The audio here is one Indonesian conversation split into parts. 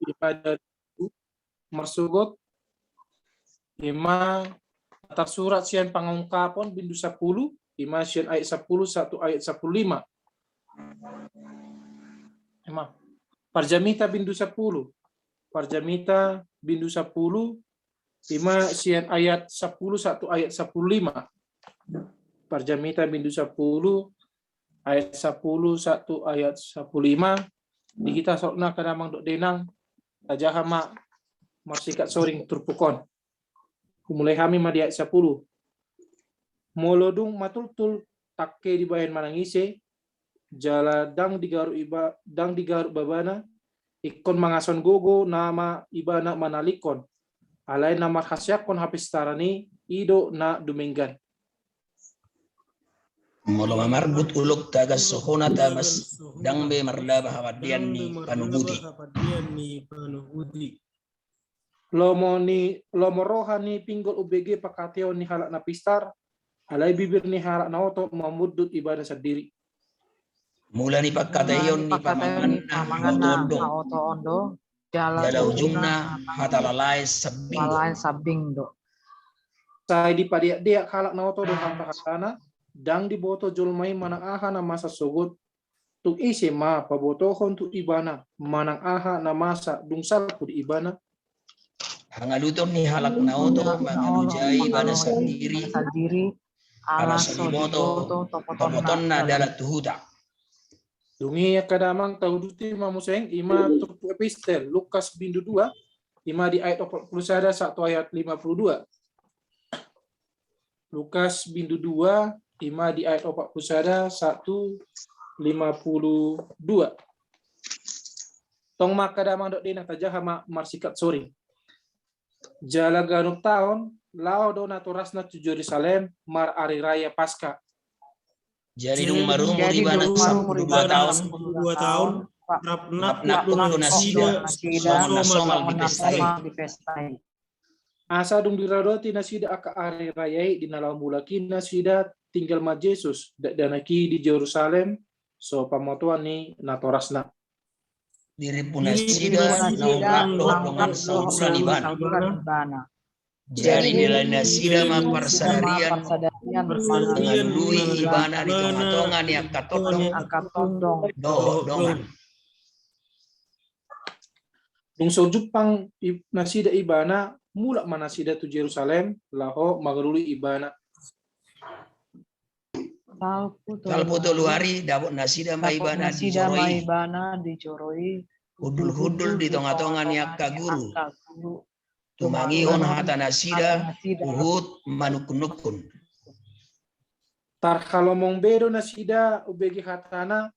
ibadah marsugot ima atar surat sian pangungkapon bindu 10 ima sian ayat 10 1 ayat 15 ima parjamita bindu 10 parjamita bindu 10 ima sian ayat 10 1 ayat 15 parjamita bindu 10 ayat 10 1 ayat 15 di kita sokna kadamang dok denang tajahama marsikat soring turpukon kumulai kami madi ayat 10 molodung matultul takke di bayan manangise jala dang digaruk babana ikon mangason gogo nama ibana manalikon alai nama khasyakon habis tarani ido na dumenggan molo mamarbut uluk tagas sohona tagas dangbe mardaba hawadian ni panubuti lomo rohani pinggol UBG pakateo ni halak na pistar alai bibir ni halak na oto mamudut ibadah sendiri mula ni pagkatayon ni pamangan na oto ondo jala ujungna hatalalay sabing do sai di padiak halak na oto do hanta dang diboto julmai manang aha na masa sugut tuk isi ma pabotohon tu ibana manang aha na masa dungsal pud ibana hangaluton ni halak na oto mangalujai ibana sendiri ala saliboto topoton na dalat tuhuta dungi kadamang tauduti mamuseng ima tuk epistel Lukas bindu 2 ima di ayat 41 1 ayat 52 Lukas bindu 2 ima di ayat 41 1 52 tong makadamang dok dina tajahama marsikat soring jala ganuk tahun lao do naturasna tu Jerusalem mar ari raya Paskah. Jadi nung marumur ibana 12 tahun napnapun nasida somal di pestai. Asa dung diradoti nasida aka ari rayai di nalau mulakin nasida tinggal ma Yesus danaki di Jerusalem so pamotuan ni natorasna. Diri pun nasida naurang dengan saulan ibana. Jadi nilai nasida maparsarian mengalui ibana di tonga-tonga ni akatondong dongan. Dung so Jepang nasida ibana mulak manasida tu Jerusalem laho magalului ibana. Talputo luari dapot nasida ma ibana dijoroi. Hudul-hudul di tonga-tonga ni akaguru. Tumangihon hata nasida uhut manukun-nukun. Tar kalomong bedo nasida ubegi hatana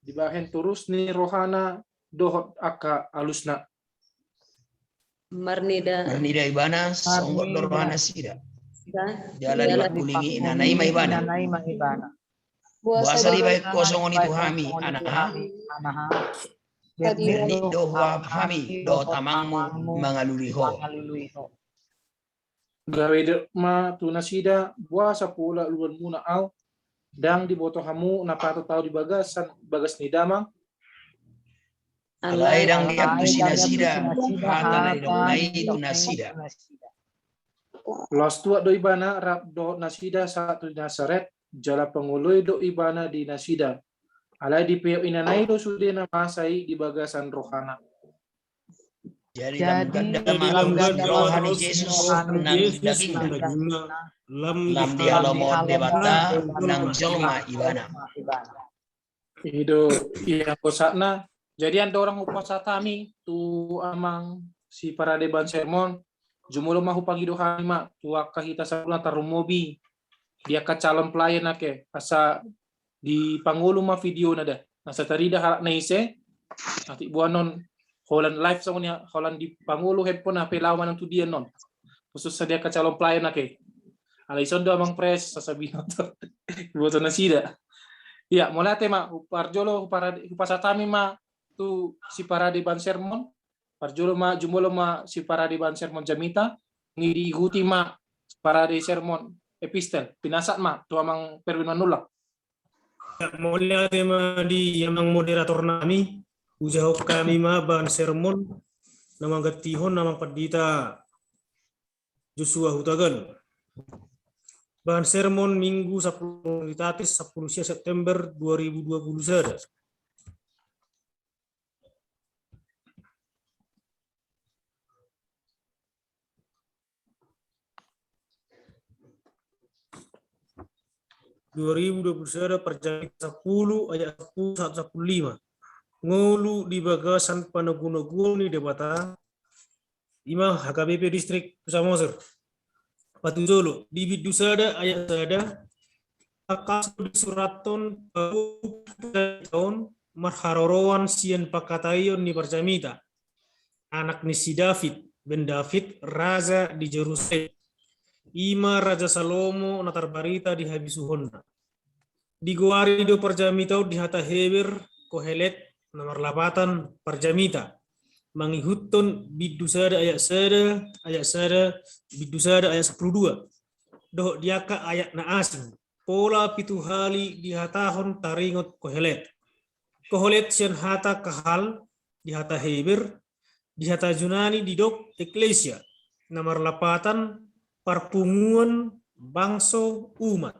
dibahen turus ni rohana dohot aka alusna. Marnida ibana songgok rohana nasida. Jala dibakulingi inanai ma ibana. Buasa di baik kosongon itu hami anaha. Berni dohwa hami do tamangmu mangaluliho. Gawe ma tu nasida buasa pula luan muna au dang diboto hamu napato tau di bagas ni damang. Alai dang diaktu si nasida hata nai itu nasida. Los tua do ibana rap do nasida satu di Nasaret jala pengului do ibana di nasida. Alai di peo inanai do sudena masai di bagasan rohana. Jadi dalam ganda rohani Yesus nang daging lam dialomon debata nang jolma ibana. Itu yang kosakna. Jadi ada orang upasatami tu amang si para deban sermon jumulo mahu pagi doa ma tua kahita sabuna tarumobi dia ka calon pelayan ake asa di pangulo ma video nada nasa tarida halak naise nanti buanon Holland live sa kunya Holland di pangulo headphone na pelawan ng tudian non khusus sa dia ka calon pelayan ake alaison do amang press sasabihin to buto na sida ya mula tema parjolo para upasatami ma tu si para di ban sermon parjolo ma jumulo ma si para di ban sermon jamita ngidi iguti ma para di sermon epistel pinasat ma tu amang perwin manulak Mulia tema di yang moderator nami Ujau kami ma bahan sermon namang gatihon namang padita Joshua Hutagan. Bahan sermon Minggu 10 Tatis 10 September 2020 sada. Perjanjian 10 ayat 10 115. Ngolu di bagasan panagunaguni debata ima HKBP distrik Samosir. Patu Jolo di Bidusada ayat sada akas di suraton tahun marharorowan sian pakatayon ni Parjamita anak ni si David ben David raja di Jerusalem ima Raja Salomo natar barita di habisuhonna di Guari do Parjamita di Hata Heber Kohelet nomor 8 Parjamita mangihutton Bidusada ayat sada Bidusada ayat 12 doh diaka ayat na asing pola pitu hali dihatahon taringot Kohelet sian hata kahal di Hata Heber di Hata Junani di dok Eklesia nomor 8 parpunguan bangso umat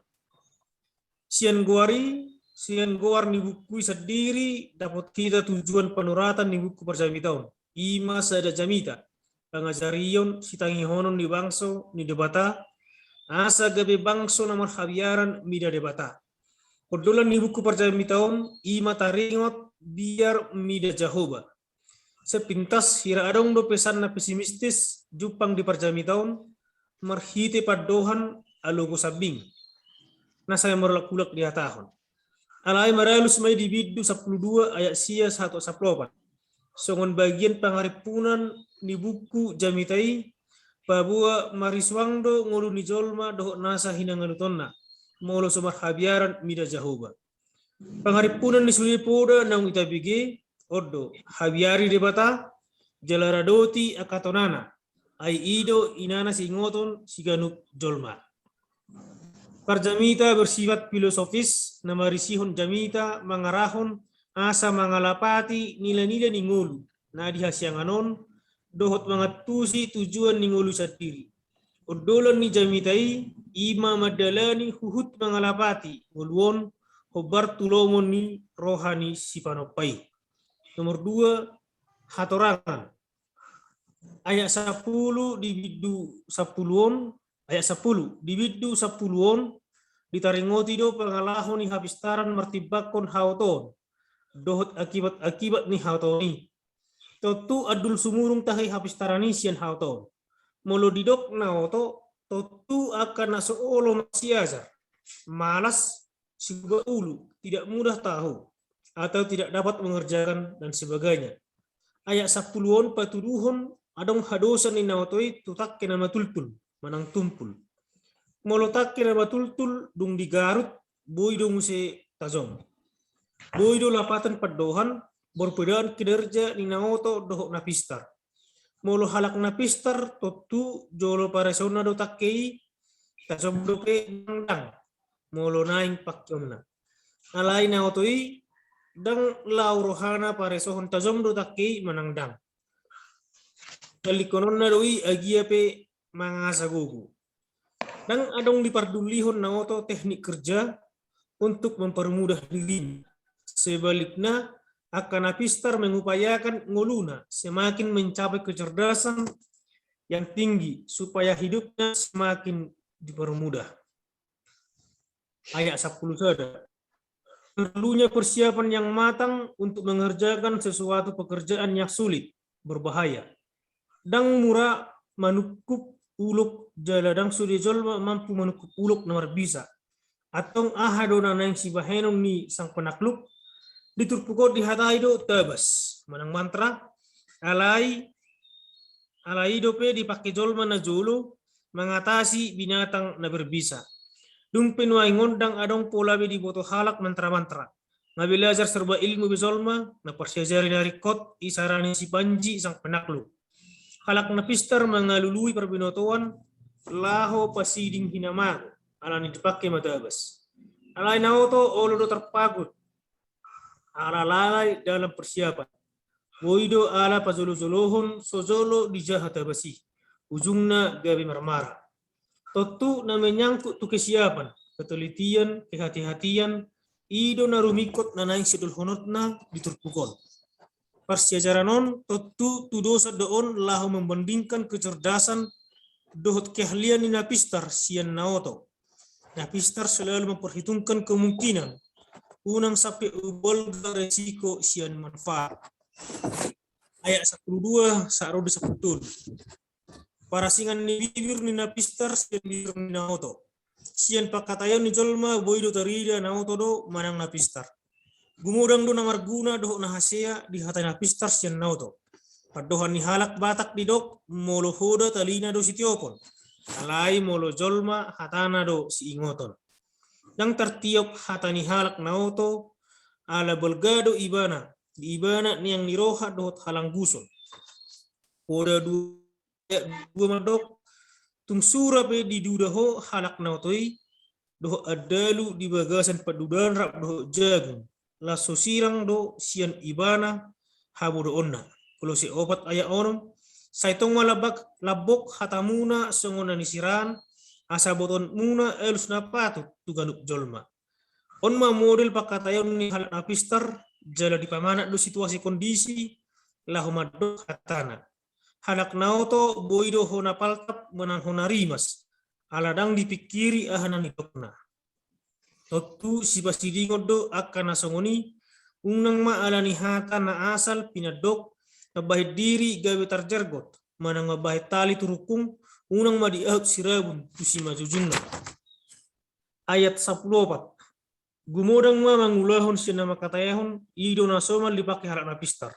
sian guar ni buku sendiri dapat kita tujuan penuratan ni buku Parjamitaon ima sada jamita pangajarion sitangihonon ni bangso ni debata asa gabe bangso nomor habiaran mida debata kodolan ni buku Parjamitaon ima taringot biar mida Jahoba sepintas hira adong do pesan na pesimistis jupang di Parjamitaon marhite padohan alogo sabing na saya merlakulak di hatahon alai maralus may di Biddu 12 ayat sia 1 songon bagian pangaripunan ni buku jamitai babua mariswangdo ngolu ni jolma doh nasa hinanganutonna molo somar habiaran mida Jahoba pangaripunan ni sulipoda nang itabige oddo habiari debata jalaradoti akatonana ai ido inana singoton siganuk jolma. Parjamita bersifat filosofis namarisihon jamita mangarahon asa mangalapati nila-nila ningulu na dihasyanganon dohot mangatusi tujuan ningulu sendiri odolan ni jamitai ima madalani huhut mangalapati nguluon hobar tulomon ni rohani sipanopai. Nomor 2 hatorangan ayat 10 di Biddu 10 ayat 10 di Biddu 10 ditaringoti do pangalahon ni habistaran martibakon hauton dohot akibat ni hautoni totu adul sumurung tahi habistarani sian hauton molo didok naoto totu akan nasoolo masiazar malas siga ulu tidak mudah tahu atau tidak dapat mengerjakan dan sebagainya ayat 10 patuduhon adong hadosan ni naotoi tutak kena matultul manang tumpul molotak kena matultul dung di Garut boy dong se tajom boy do lapatan padohan berbedaan kinerja ni naoto dohok napistar molo halak napistar totu jolo paresona do takkei tajom doke dang molo naing pakyomna alai naotoi dang laurohana paresohon tajom do takkei manang dang kalikononna doi agiape mangasagogo dan adong dipardulihon naoto teknik kerja untuk mempermudah diri sebaliknya akan apistar mengupayakan ngoluna semakin mencapai kecerdasan yang tinggi supaya hidupnya semakin dipermudah ayat 10 saja perlunya persiapan yang matang untuk mengerjakan sesuatu pekerjaan yang sulit berbahaya dang murah manukuk uluk jaladang sudi jolma mampu menukuk uluk nomor bisa atong ahadona nang sibahenon ni sang penakluk diturpuko di hataido tabas manang mantra alai dope dipakai jolma na jolo mengatasi binatang na berbisa dung penuai ngondang adong pola di boto halak mantra-mantra ngabilajar serba ilmu bizolma na persiajari dari kot isarani si panji sang penakluk halak napistar mengalului perbinotoan laho pasiding hinamago alani dipakai matabas alai naoto olodo terpagut ala lalai dalam persiapan Boido ala pazolo-zolohon sozolo di jahata basi. Ujungnya gabi marmara. Tentu na menyangkut tu kesiapan, ketelitian, kehati-hatian, ido na rumikot na naing sidul honotna diturpukon. Persiajaranon tentu tu dosa doon lahu membandingkan kecerdasan dohot keahlian ni napistar sian naoto. Napistar selalu memperhitungkan kemungkinan unang sampai ubol resiko sian manfaat. Ayat 12 saaro disebutun. Para singan ni bibir ni napistar sian bibir ni naoto. Sian pakatayon ni jolma boido tarida naoto do manang napistar. Gumudang do namarguna doh nahasea di hatai napistar sian naoto. Padohan ni halak batak didok molo hoda talina do sitiopon. Alai molo jolma hatana do si ingoton. Yang tertiop hatani halak naoto ala belgado ibana. Di ibana ni yang niroha dohot halang guson. Poda dua madok tung sura pe di dudaho halak nautoi doh adalu di bagasan padudan rap doh jagung la sosirang do sian ibana habu do onna kalau si opat aya onom saitong malabak labok hatamuna songona nisiran asaboton muna elus napatut tuganuk jolma onma model pakatayon ni halak napistar jala di pamana do situasi kondisi lahumadok hatana. Halak naoto boido hona paltap menang hona rimas. Aladang dipikiri ahanan idokna. Totu si basidingo do akan nasongoni unang ma alani hata na asal pinadok ngabahit diri gawe tarjargot. Manang ngabahit tali turukung unang ma diaut sirabun tusima jujungna. Ayat 14. Gumodang ma mangulahon siya na makatayahon ido na somal dipakai halak napistar.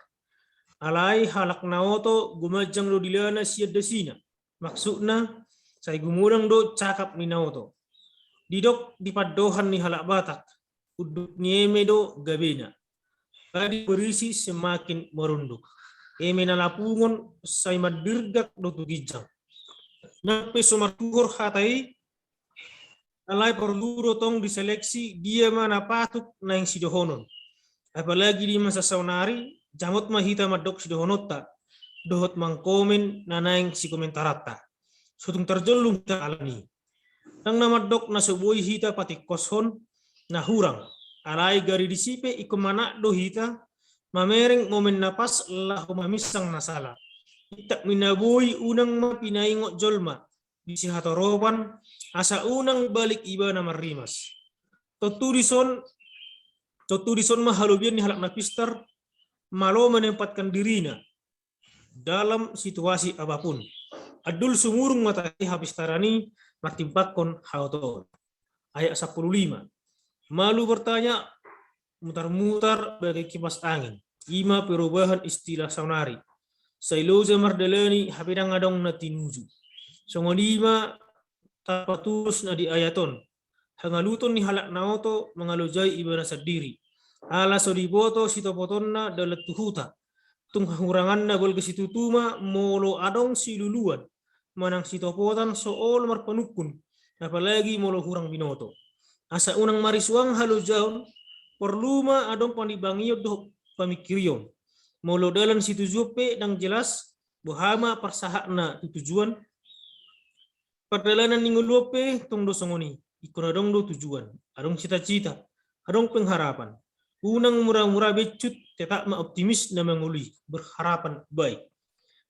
Alai halak naoto gumajang do dilana siya desina. Maksudna say gumudang do cakap ni naoto. Didok dipadohan ni halak batak. Uduk nieme do gabena. Kadi berisi semakin merunduk. Eme nalapungon say madirgak do tugijang. Nape sumartuhor hatai alai perlu tong diseleksi dia mana patut na yang sidohonon. Apalagi di masa saunari, jamot mahita madok sidohonota, dohot mangkomen na yang si komentarata. Sutung terjelung ta alani. Nang namadok na sebuah hita patik koshon na hurang. Alai gari disipe ikum mana do hita, mamereng momen napas lahu mamisang nasala. Itak minaboy unang mapinaingot jolma. Bisi hatoroban asa unang balik iba na marimas. Totudison mahalubian ni halak napistar malo menempatkan dirinya dalam situasi apapun. Adul sumurung matahari hapistarani matimpakon hauton. Ayat 15. Malu bertanya mutar-mutar bagai kipas angin. Ima perubahan istilah saunari. Sailoza mardalani hapidang adong na tinuju. Songonima tapatulus na di ayaton. Hangaluton ni halak naoto mengalujai ibana sadiri. Ala sodiboto sitopoton na dalat tuhuta. Tung hangurangan na gol kesitutuma molo adong siluluan. Manang sitopotan sool marpanukun. Apalagi molo hurang binoto. Asa unang marisuang halujaon perluma adong panibangiyod do pamikirion. Molo dalan situjupe dang jelas bohama persahakna tujuan. Perjalanan ningulupe tong dosongoni ikon adong do tujuan adong cita-cita adong pengharapan unang murah-murah becut tetap ma optimis na manguli berharapan baik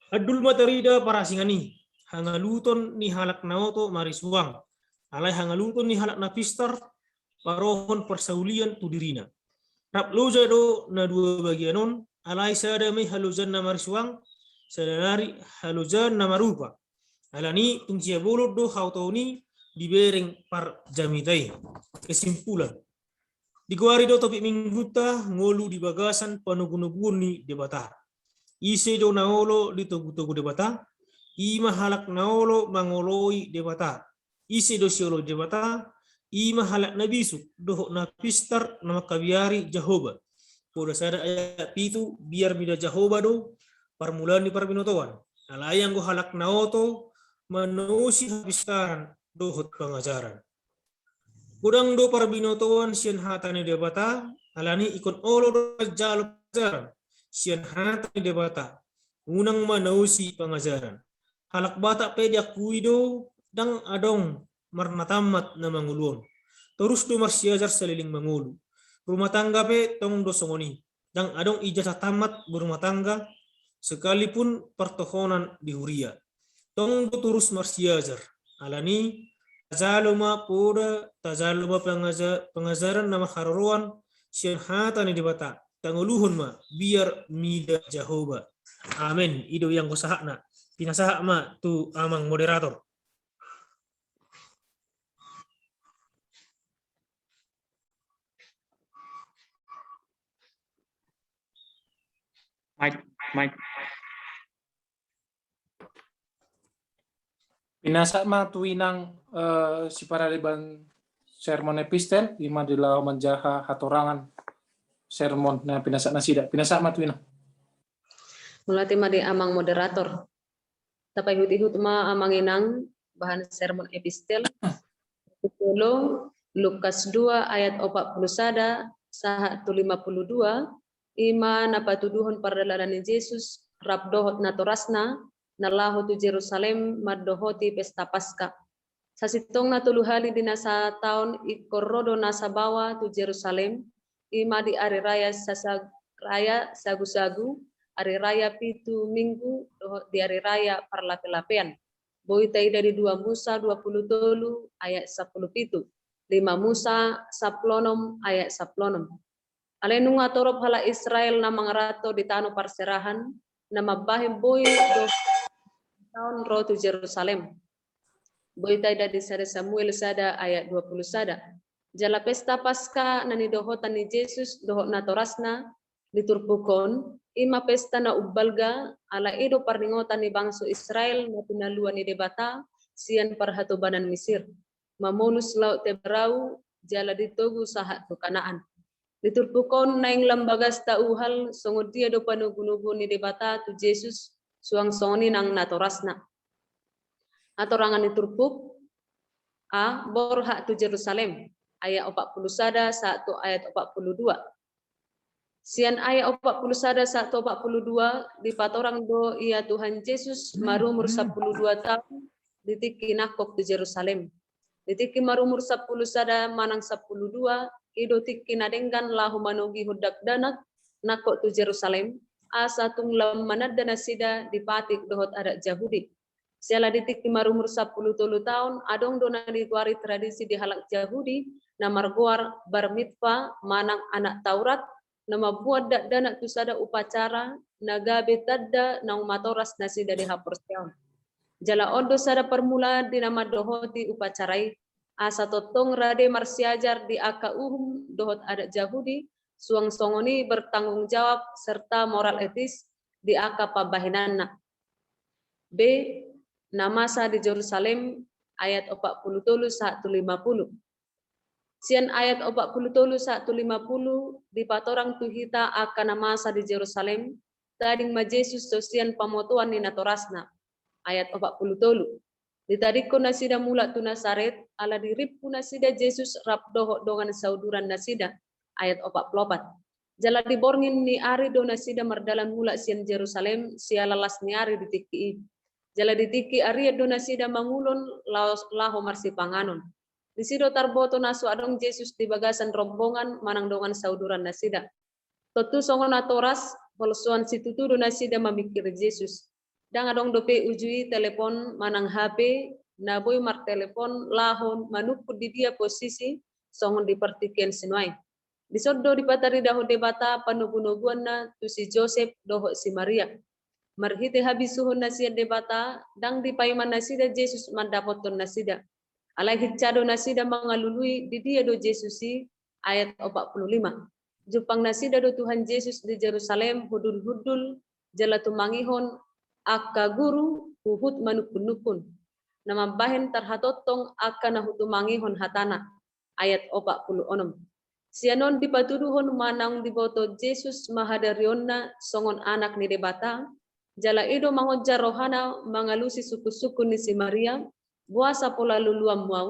adul matarida para singani hangaluton ni halak naoto marisuang alai hangaluton ni halak napistar parohon persaulian tu dirina rap loja do na dua bagianon alai sada mai halujan na marisuang sadanari halujan na marupa alani tungsia bolot do hautoni dibereng par jamitai. Kesimpulan. Diguari do topik mingguta ngolu di bagasan panugun-nugun ni debata. Ise do naolo di togu-togu debata. Ima halak naolo mangoloi debata. Ise do siolo debata. Ima halak nabisu do napistar nama kabiari Jahoba. Poda sada ayat pitu biar mida Jahoba do parmulaan di parbinotoan. Alayang go halak naoto manusi habistaran dohot pengajaran. Kudang do parbinotoan sian hatane debata alani ikon olo do jalo pengajaran. sian hata ni debata unang manausi pangajaran halak bata pe diakui do dang adong marnatamat na mangulon terus do marsiajar seliling mangulu rumah tangga pe tong do songoni dang adong ijazah tamat berumah tangga sekalipun pertohonan di huria tong do terus marsiajar alani tazaluma poda tazaluma pengajaran nama hararuan sian hata ni debata tanguluhun ma biar mida Jehovah. Amin. Itu yang kusahakna. Pinasahak ma tu amang moderator. Mike. Pinasa ma tuinang si Paradeban sermon epistel ima dila menjaha hatorangan sermon na pinasa na sida. Pinasa ma tuinang. Mulati ma di amang moderator. Tapay hut-hut ma amang inang bahan sermon epistel. Tulo Lukas 2 ayat 41 saha 52 ima napatuduhon pardalanan ni Yesus rabdohot na torasna nalaho tu Jerusalem maddohoti pesta Paskah. Sasitong na tuluhali din sa taon ikorodo na sa bawa tu Jerusalem ima di ari raya raya sagu-sagu ari raya pitu minggu di ari raya parlape-lapean. Boitay dari 2 Musa 20 tolu ayat 10 pitu. 5 Musa 10 ayat 10. Alenung atorop hala Israel na mga rato di tano parserahan na mabahim boy do tahun rotu Jerusalem. Boitay dari sada Samuel sada ayat 20 sada. Jala pesta Paskah na nidohotan ni Jesus dohot na torasna liturpukon ima pesta na ubbalga ala ido parningotan ni bangso Israel na pinaluan ni debata sian parhatobanan Mesir. Mamonus laut tebrau jala ditogu sahat tu Kanaan. Liturpukon naing lambagas tauhal songod dia do panugunugo ni debata tu Jesus suang soni nang natorasna. Atorangan liturpuk a borha tu Jerusalem ayat 40 sada 1 ayat 42. Sian ayat 41 1 42 di patorang do ia Tuhan Yesus marumur 12 tahun ditiki nakok di Jerusalem. Ditiki marumur 10 sada manang 12 ido tiki nadenggan lahu manogi hudak danak nakok tu Jerusalem asa tunglam manadana sida dipatik dohot adat Yahudi. Siala ditiki marumur 10 tahun adong dona dikuari tradisi di halak Yahudi na margoar bar mitzvah manang anak Taurat nama buat dak danak tu sada upacara nagabe tadda nang matoras nasi dari haporseon. Jala ondo sada permula di nama dohoti upacarai asa totong rade marsiajar di aka dohot adat Yahudi suang songoni bertanggung jawab serta moral etis di aka pabahinanna. B. Namasa di Jerusalem ayat 40 150. Sian ayat 40 150 di patorang tuhita akan masa di Jerusalem tading ma Jesus sosian pamotuan ni natorasna ayat 40 ditadiko nasida mula tu Nasaret ala diripku nasida Jesus rabdoh dongan sauduran nasida ayat 44 jala diborngin ni ari do nasida mardalan mula sian Jerusalem sialalas ni ari ditiki jala ditiki ari do nasida mangulon laho marsi panganon. Di sido tarboto nasu adong Jesus di bagasan rombongan manang dongan sauduran nasida. Totu songon atoras polsuan situtudo nasida memikir Jesus. Dang adong dope ujui telepon manang HP naboy mar telepon lahon manupud di dia posisi songon dipertikian sinuai. Di soddo dipatari daho debata panugunuguan na tu si Joseph doho si Maria. Marhite habisuhun nasida debata dang dipaiman nasida Jesus mandapoton nasida. Alai hicado nasida mangalului di dia do Yesusi ayat 45. Jupang nasida do Tuhan Yesus di Jerusalem hudul-hudul jala tumangihon akka guru uhut manukun-nukun. Nama bahen tarhatotong akka nahutumangihon hatana ayat 46. Sianon dipatuduhon manang diboto Yesus mahadarionna songon anak ni debata jala ido mahojja rohana mangalusi suku-suku ni si Maria buasa pola luluam mau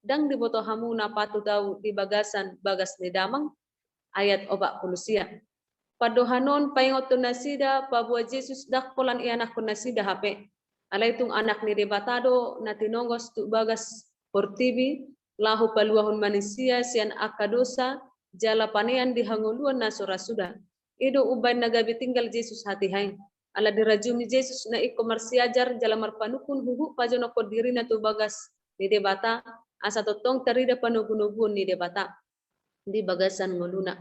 dang diboto hamu na patu tau di bagasan bagas ni damang ayat 40 sia. padohanon paingot tu nasida pabua Jesus dak polan ianak pun nasida hape. Alai tung anak ni debatado na tinonggos tu bagas portibi lahu paluahun manusia sian akadosa jala panean di hanguluan na sudah. Ido ubay nagabi tinggal Jesus hati hain. Ala dirajumi Jesus na iko marsiajar jala marpanukun huhu pajono kodiri na tu bagas ni debata asa totong terida panugun-ugun ni debata di bagasan nguluna.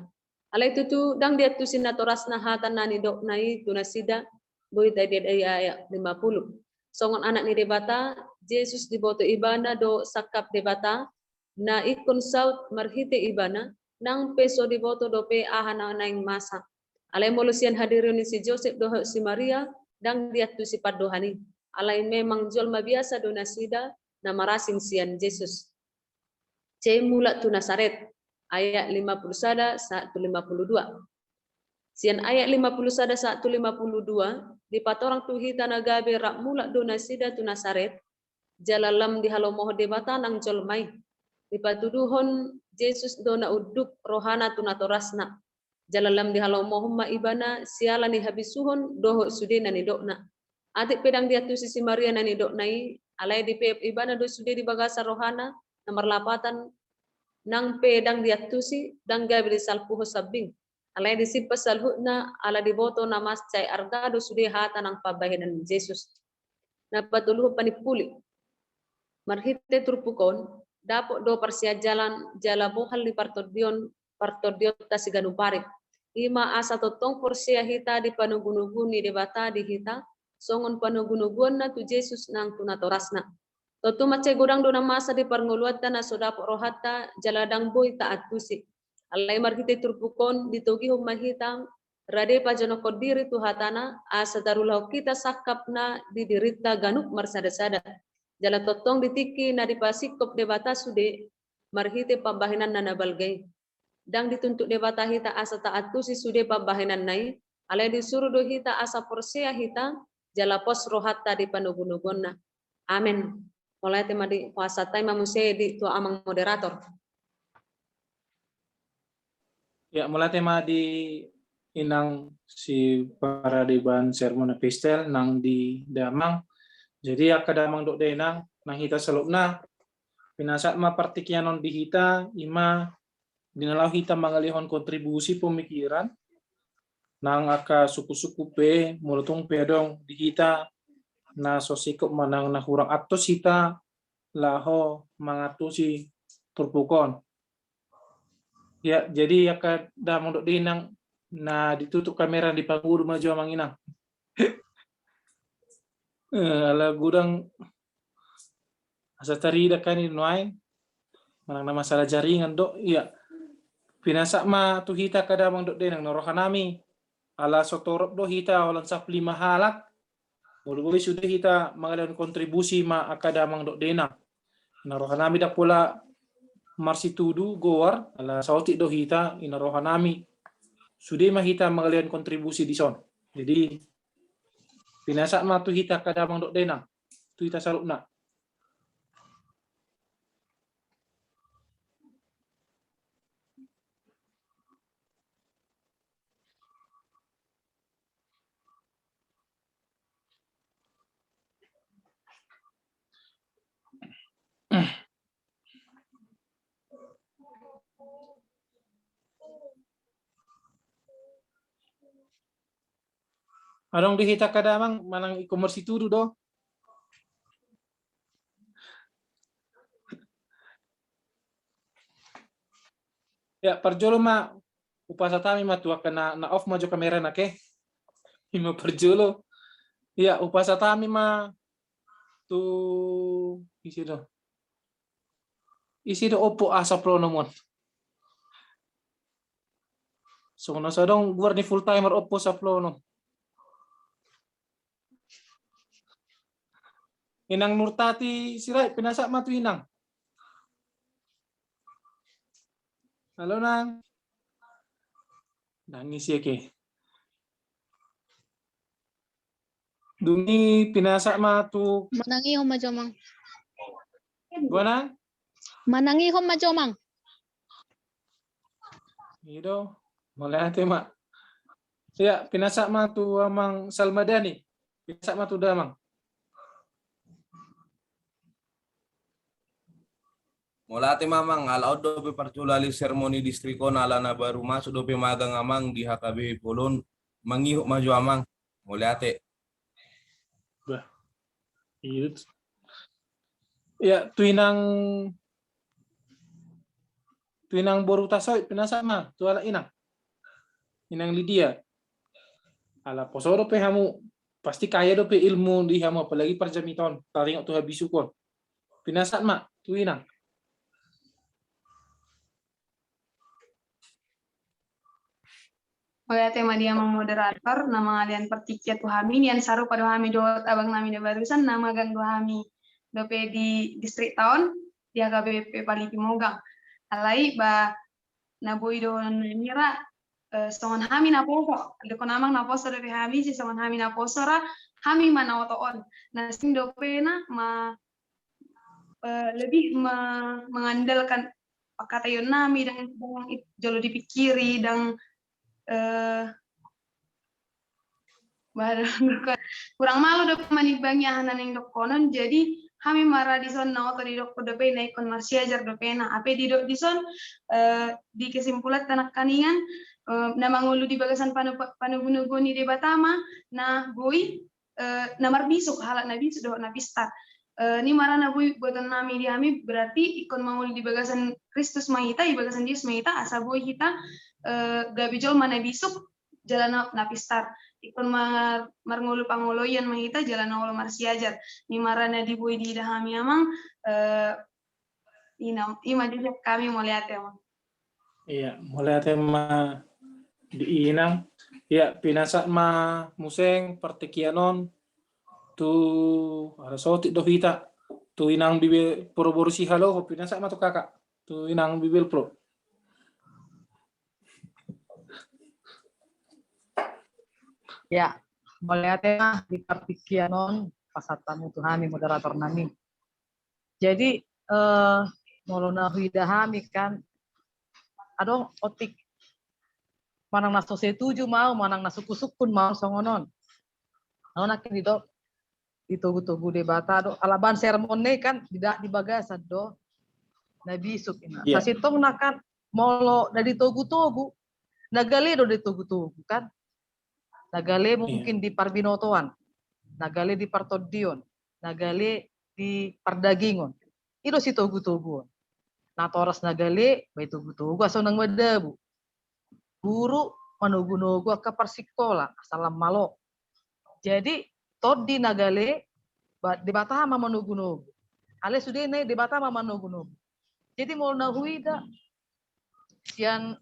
Alai tutu dang dia tu sinatoras na hatan na ni dok nai tunasida boy tadi ayat 50. Songon anak ni debata Jesus diboto ibana do sakap debata na ikon saut marhite ibana nang peso diboto do pe ahana naing masa. Alai molusian hadirin si Joseph do si Maria dang dia tu si padohani. Alai memang jol biasa do nasida na marasin sian Jesus. C mula tu Nasaret ayat 51 152. Sian ayat 51 152 di patorang tu hita nagabe rak mula do nasida tu Nasaret jalalam di halomoh debata nang jolmai di patuduhon Jesus do na uduk rohana tu natorasna jalalam di halomoh ma ibana siala ni habisuhon doho sudena ni dokna atik pedang dia tu sisi Maria na ni doknai alai di pep ibana do sude di bagasa rohana nomor lapatan nang pedang dia tusi dang gabe di salpuho sabing alai di sipas salhutna ala di boto namas cai argado sude hata nang pabahenan Jesus na patuluh panipuli marhite turpukon dapo do persia jalan jala bohal di partodion tasiganu parik ima asa totong persia hita di panugunugun ni debata di hita songon panugunugun na tu Jesus nang tunatorasna. Totu mace godang dona masa di parnguluatan na sodapo rohata jaladang boy taat tusik. Alai marhite turpukon ditogi humahitang rade pajono kodiri tu hatana asa darulau kita sakap na didirita ganuk marsada-sada. Jala totong ditiki na dipasikop debata sude marhite pabahinan na nabalgay. Dang dituntut debata hita asa taat tusi sude pabahinan nai. Alai disuruh do hita asa porsea hita jala pos rohata di panugunugon na. Amin. Mulai tema di puasa tema musee di tua amang moderator. Ya, mulai tema di inang si para deban sermon epistel nang di damang. Jadi akadamang dok denang nang hita selupna pinasat ma partikianon di hita ima dinalau hita mangalihon kontribusi pemikiran nang aka suku-suku pe mulutung pedong di hita na sosikop manang na hurang atos hita laho mangatusi turpukon. Ya, jadi akadamang dok denang na ditutup kamera di panguru maju manginang. Ala gudang asa tarida kan inuai manang na masalah jaringan dok iya pinasa ma tu hita kadamang dok denang norohanami ala sotorop do hita olan sap 5 halak mulu sudah hita mangalawan kontribusi ma akadamang dok denang norohanami dak pula marsitudu goar ala sauti do hita inarohanami sudah ma hita mangalawan kontribusi di son jadi pinasa ma tu hita kadamang dok denang tu hita salupna. Adong dihita kadamang manang e-commerce itu do. Ya perjolo ma upasa tami ma tua kena na off maju kamera nake. Ima perjolo. Ya upasa tami ma tu isi do. Isi do opo asa pronomon. So na sadong guar ni full timer opo sa plono. Inang Nurtati sirai pinasa matu inang. Halo nang. Nangis ya ke. Dungi pinasa matu. Manangi hom majomang. Gua nang. Manangi hom majomang. Ido. Mulai ate mak. Ya, pinasak mah tu amang Salmadani. Pinasak mah tu damang. Mulate mamang alaw do pe parculali seremoni distrikon ala na baru masuk do pe magang amang di HKB Polon mangihuk maju amang. Mulate. Iya. Ya, tuinang boru tasoy pinasak mah tu ala inang Lydia. Ala posoro pe hamu pasti kaya do pe ilmu di hamu apalagi parjamiton. Taringok tu habis sukon. Pinasak mah tu inang. Oleh tema dia moderator, nama alian pertikia tuhami, yang saru pada hami dot abang nami de barusan, nama gang tuhami dope di distrik tahun, di HKBP Paliki Mogang. Alai ba nabui do mira songon hami na poso, de konamang na poso dope hami si songon hami na poso ra hami mana otoon. Nah sing dope na lebih mengandalkan kata yon nami dan jolo dipikiri dan kurang malu dok manibangi ahanan yang dok konon jadi kami marah di son na oto di dok dope na ikon marsiajar dope na ape di dok di son di kesimpulan tanak kaningan na mangulu di bagasan panugunuguni di Batama na goi na marbisuk halak na bisuk dok na pista ni marah na bui buatan nami di kami berarti ikon mangulu di bagasan Kristus mahita di bagasan Yesus mahita asa bui kita gabijol mana bisuk jalan napistar ikon marngulu pangoloyan mahita jalan olo marsiajar ni marana di bui di dahami amang ima dijak kami mau lihat emang. Iya, mulai tema di inang. Ya, pinasak ma museng pertekianon tu ada sotik do hita. Tu inang bibil poro-poro si halo pinasak ma tu kakak. Tu inang bibil pro. Ya, mulai tema di partikianon pasatamu tuhami moderator nami. Jadi molona huidahami kan adong otik manang naso setuju mau manang nasukun mau songonon. Nona kin ditogu-togu debata do alaban sermone kan tidak dibagasan do nabisuk ina. Yeah. Sasitong nakan molo dari togu-togu nagale do ditogu-togu kan. Nagale mungkin di Parbinotoan, nagale di Partodion, nagale di Pardagingon. Itu si togu-togu. Nah toras nagale, bay togu-togu aso nang wadabu. Guru manugu-nugu ke persikola, asalam malo. Jadi tod di nagale, di Batama manugu-nugu. Ale sudah naik di Batama manugu-nugu. Jadi mau nahuida, sian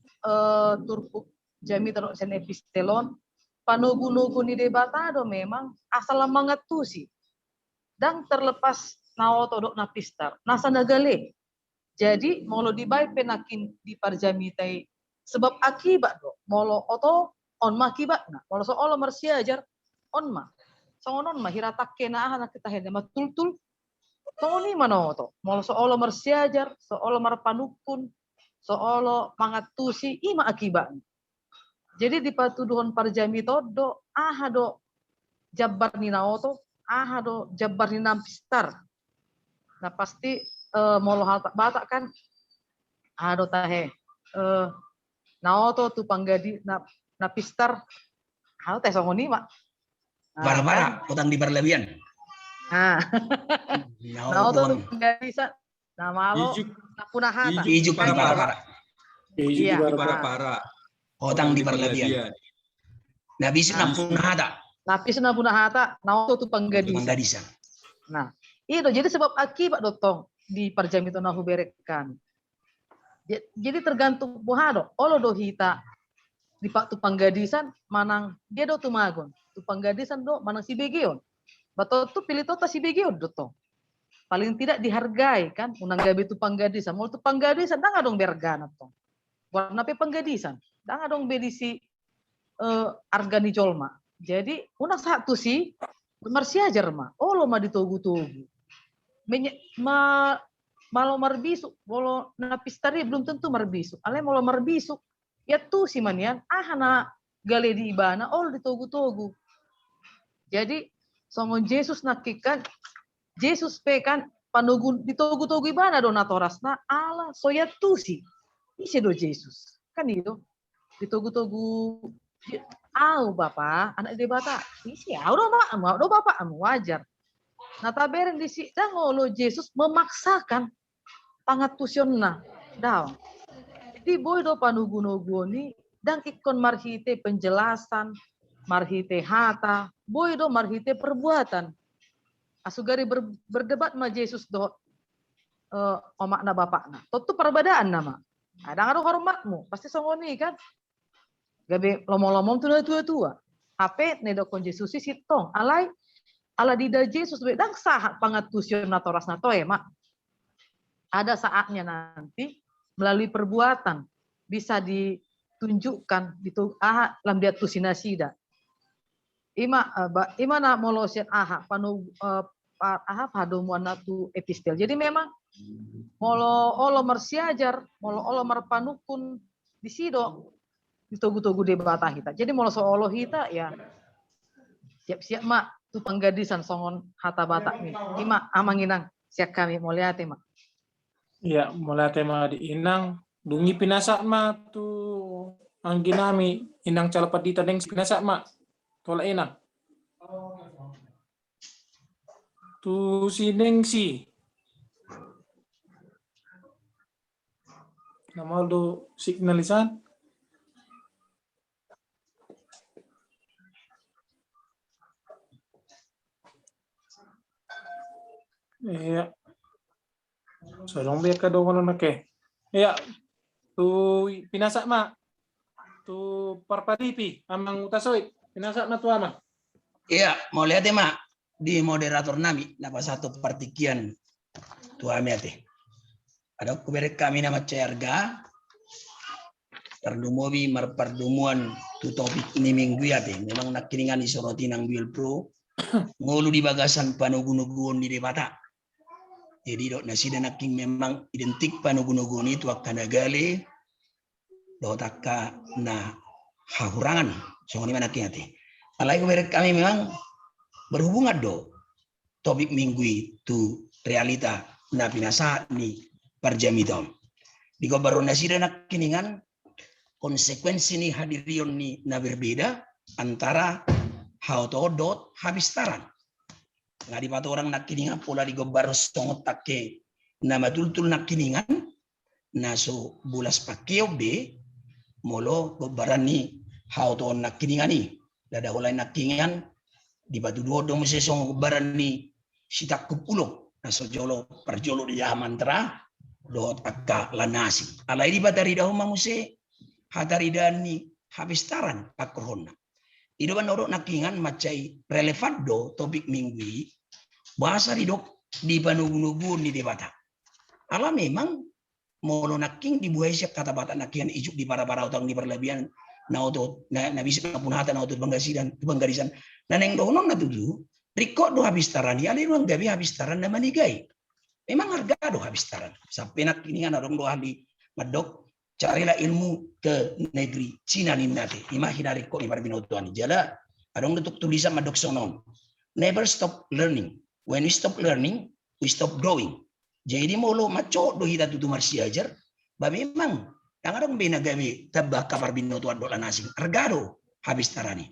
turpuk jami terus sen epistelon, panugu-nugu ni debatado memang asal mangetusi dan terlepas naoto dok napistar nasa nagale jadi molo dibai penakin di parjamitai sebab akibat dok molo oto on makibat na molo soolo marsiajar on ma songonon ma hiratakke na anak kita henda matul-tul toni manoto molo soolo marsiajar soolo marpanukun soolo mangatusi ima akibat. Jadi di patuduhon parjami todo do jabar ni naoto do jabar ni nampistar. Nah pasti molo hatak batak kan do tahe naoto tu panggadi napistar hal teh songoni mak. Bara-bara utang di berlebihan. Naoto tu panggadi sa namalo napuna hata. Ijuk para-para. Iya, Para-para. Utang di berlebihan. Nggak bisa nampun hata. Napis na puna hata, naoto tu panggadi. Panggadisan. Nah, itu jadi sebab akibat dotong di parjami itu nahu berekkan. Jadi tergantung buhado, olo do hita di pak tu panggadisan manang dia do tu magon, tu panggadisan do manang si begion. Bato tu pilih tota si begion dotong. Paling tidak dihargai kan, unang gabi tu panggadisan, mau tu panggadisan dah dong bergana tong. Warna pe panggadisan, dah dong bedisi argani jolma. Jadi unak satu sih marsiajar ma, olo ma ditogu-togu. Malo marbisu, bolo napistari belum tentu marbisu. Ale malo marbisu, ya tuh si manian, na gale di ibana all di togu-togu. Jadi songon Yesus nakikan Yesus pekan panugun di togu-togu ibana do natorasna ala soya tusi. Isi do Yesus. Kan itu di togu-togu Bapak, anak di bata. Isi do Bapak wajar. Nah taberen di si ngolo Yesus memaksakan pangatusyonna daw. Di boy do panugun-nuguni dan ikon marhite penjelasan, marhite hata, boy do marhite perbuatan. Asugari berdebat ma Yesus do omakna bapakna. Tentu perbedaan nama. Ada hormatmu, pasti songoni kan. Gabe lomong-lomong tua-tua. Ape ne do kon Yesus sitong alai ala dida Yesus bedang sahat pangatusyon na toras na to mak. Ada saatnya nanti melalui perbuatan bisa ditunjukkan itu lam dia tusinasida. Ima na molosian panu padomuan tu epistel. Jadi memang molo mersiajar, molo merpanukun di sido ditogu-togu debata kita. Jadi molo soolo kita ya siap-siap mak tu penggadisan songon hata batak nih. Ima amanginang siap kami mau lihat mak. Iya, mulai tema di inang dungi pinasak ma tu angginami inang calapat dita deng pinasak ma tola inang tu sineng si nama do signalisan iya. Sorong biar ka doon na ke. Ya, tu pinasak ma. Tu parpadipi amang utasoy. Pinasak na tu ama. Iya, mau lihat mak di moderator nami napa satu partikian tu amiate. Ada kuberek kami nama cerga perdumobi marperdumuan tu topik ini minggu ya te. Memang nak kiringan isoroti nang bil pro ngolu di bagasan panugun-nugun di debata. Jadi dok nasi dan naking memang identik panugun-nugun itu akan agale do takka na hahurangan songoni mana kiate. Alai kami memang berhubungan do topik minggu itu realita na pinasa ni perjamitom. Di baru nasi dan nakiningan konsekuensi ni hadirion ni na berbeda antara hautodot habis taran. Nggak dipatu orang nakiningan pola di gobar songot take nama tultul nakiningan naso bulas pakeo be molo gobaran ni hauton nakiningan ni dada olay nakiningan di batu dua dong mese song gobaran ni sitak kupulo naso jolo perjolo di mantra dot akka lanasi alai di batari dahu manguse hataridan ni habis taran akrohona idoban orok nakingan macai relevan do topik minggu bahasa didok di panugun-nugun di debata. Ala memang mono naking dibuai siap kata bata nakian ijuk di para-para utang di perlebihan na otot na bisa punhatan na otot penggarisan. Na neng donon na tuju riko do habis taran ya ruang gabi habis taran na manigai. Memang harga do habis taran. Sampai nakiningan adong do ahli madok carilah ilmu ke negeri Cina ninate. Imahinari ko ibarbinotuan jala adong detuk tulisan madok sonon. Never stop learning. When we stop learning, we stop growing. Jadi molo maco do hita tutu marsiajar, ba memang yang ada bina gawe tabak kapar binotuan dola nasi. Argado habis tarani.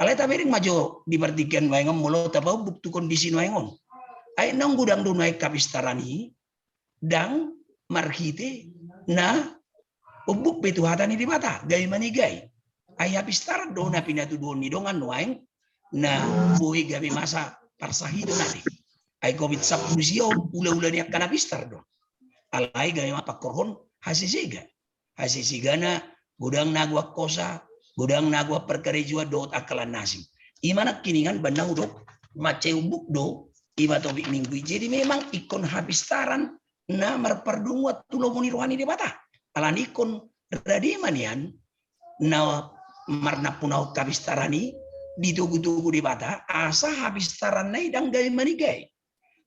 Alai taberin majo dipertikan waengon molo tabau buktu kondisi waengon. Ai nang gudang do naik habis tarani dang marhite na ubuk betu hatani di mata gawe manigai. Ai habis taran do na pinatu do ni dongan waeng na buhi gawe masa parsahido nati. Ai COVID sapusio ula-ula ni akan habistar do. Alai gaya apa korhon hasisiga. Hasisiga na gudang nagwa kosa, gudang nagwa perkerejua dot akalan nasi. Imana kiningan bandang do mace ubuk do ima topik minggu. Jadi memang ikon habistaran na marperdunguat tulomoni rohani debata. Alan ikon radimanian na marna punau kabistarani ditugu-tugu debata asa habistaran nai dang gaya manigai.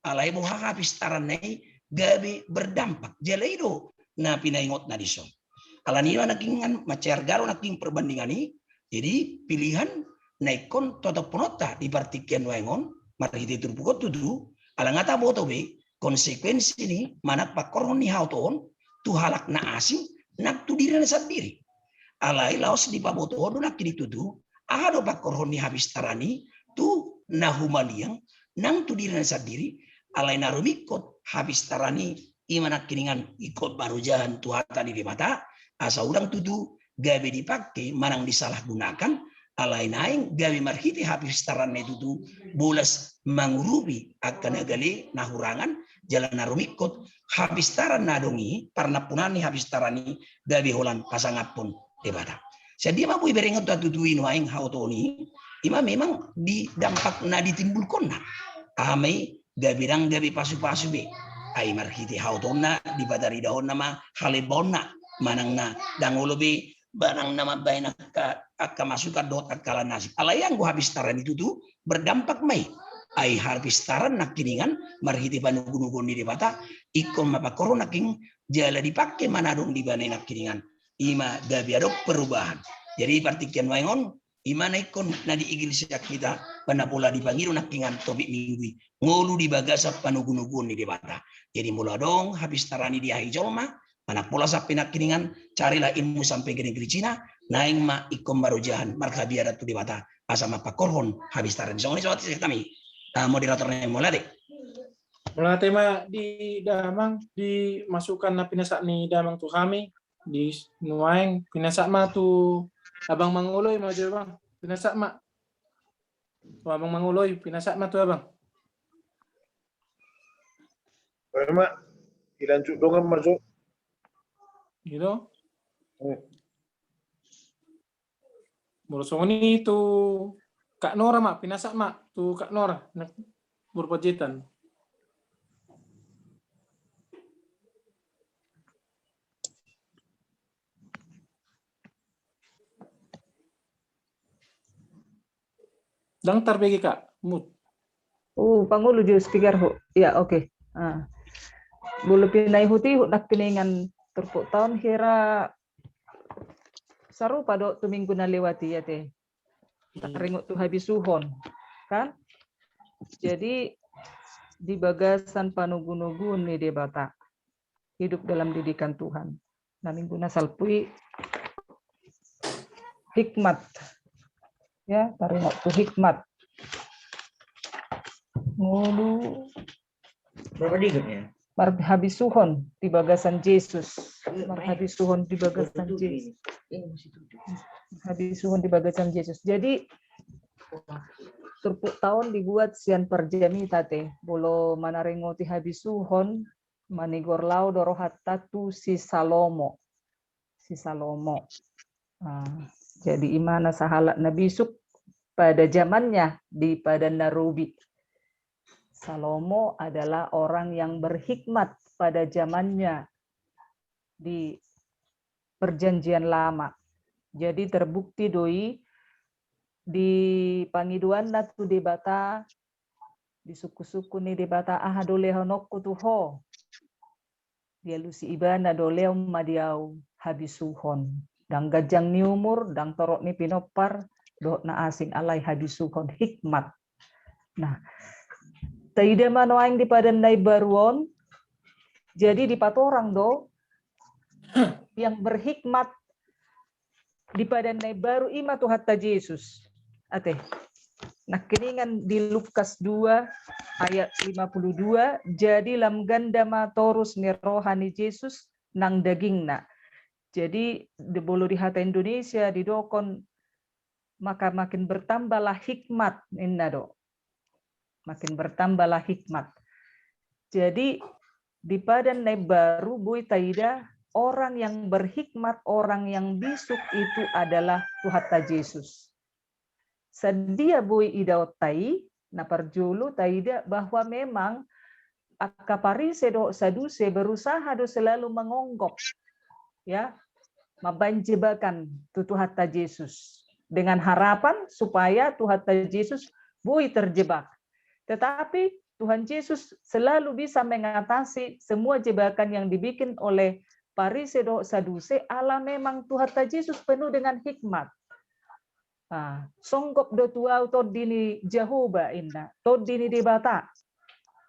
Alai boha habis taranai gabi berdampak jelaido na pinaingot na dison. Alani nakingan macer garo naking perbandingan ni Jadi pilihan naikon toto ponota di partikian waingon marhiti turpukot tudu alangata boto be konsekuensi ini manak pakoron ni hauton tu halak na asing nak tu diri na sendiri. Alai laos di paboto hodo nak kini tudu ado pakoron ni habis tarani tu nahumaliang nang tu diri na sendiri alai narumikot habis tarani imanak kiningan ikut baru jalan tu hata di mata asa ulang tudu gawe dipakai manang disalahgunakan alai naing gawe marhiti habis taran itu bolas mangurubi akan agale nahurangan jalan narumikot habis taran nadongi parna punani habis tarani gawe holan pasangapun debata. Jadi mah bui berengot tutuin waing hautoni ima memang di dampak na ditimbulkan na amai gawe pasu-pasu be ai marhiti hautona di badari daun nama halebona manangna dangolobe barang nama baina akka masukan dot akala nasi alayang gua habis taran itu tuh berdampak mai ai habis taran nak kiningan marhiti panugun-ugun di debata ikom mapa corona king jala dipakai mana dong di bane nak kiningan ima gabi adok perubahan jadi partikian waingon imana ikon na di iglesia kita pana pola dipanggil nak kingan tobik minggu ngolu di bagasa panugun-ugun di debata jadi mula dong habis tarani di hijolma anak pola sampai nak kiningan carilah ilmu sampai gede-gede Cina naing ma ikom baru jahan marka biara tu di mata asama pakorhon habis taran soalnya soal kami moderatornya mulai deh Mulai tema di damang dimasukkan na pinasak ni damang tu kami di nuaing pinasak ma tu abang manguloy mau bang pinasak ma tu abang manguloy pinasak ma tu abang Mak ilanjut dongan masuk. gitu. Borosong ini tu Kak Nora mak pinasak mak tu Kak Nora nak berpajetan. Dang tarbegi Kak mut. Pangulo jo speaker ho. Ya oke. Bulu pinai huti nak kiningan terpuk tahun kira saru pada tu minggu na lewati ya teh. Ringut tu habis suhon kan. Jadi di bagasan panugun-ugun ni debata hidup dalam didikan Tuhan. Nah minggu na salpui hikmat ya taringot tu hikmat ngulu berapa digitnya habis suhon di bagasan Yesus habis suhon di bagasan Yesus habis suhon di bagasan Yesus jadi turpuk tahun dibuat sian perjami tate bolo manarengoti habis suhon manigor lau dorohat tatu si Salomo jadi imana sahalak nabisuk pada zamannya di Padan Narubi. Salomo adalah orang yang berhikmat pada zamannya di Perjanjian Lama. Jadi terbukti doi di pangiduan natu debata di suku-suku ni debata dole honokku tuho. Dia lusi ibana dole madiau habisuhon. Dang gajang ni umur, dang torok ni pinopar, dok na asing alai habisuhon hikmat. Nah, taida manoaing di Padan Nai Baruon, jadi di patorang do yang berhikmat di Padan Nai Baru ima tu hatta Yesus. Ate. Nah, kiningan di Lukas 2 ayat 52, jadi lam ganda matorus ni rohani Yesus nang dagingna. Jadi di bolo di hata Indonesia di dokon maka makin bertambahlah hikmat inna do. Makin bertambahlah hikmat. Jadi di Padan Nai Baru bui taida orang yang berhikmat, orang yang bisuk itu adalah Tuhan Yesus. Sedia bui idautai na perjulu taida bahwa memang akaparise do saduse berusaha do selalu mengonggok ya membanjebakan Tuhan Yesus dengan harapan supaya Tuhan Yesus bui terjebak. Tetapi Tuhan Yesus selalu bisa mengatasi semua jebakan yang dibikin oleh Parise do Saduse. Allah memang Tuhan Yesus penuh dengan hikmat. Songkop do tuau to dini Jehovah inna, to dini di bata,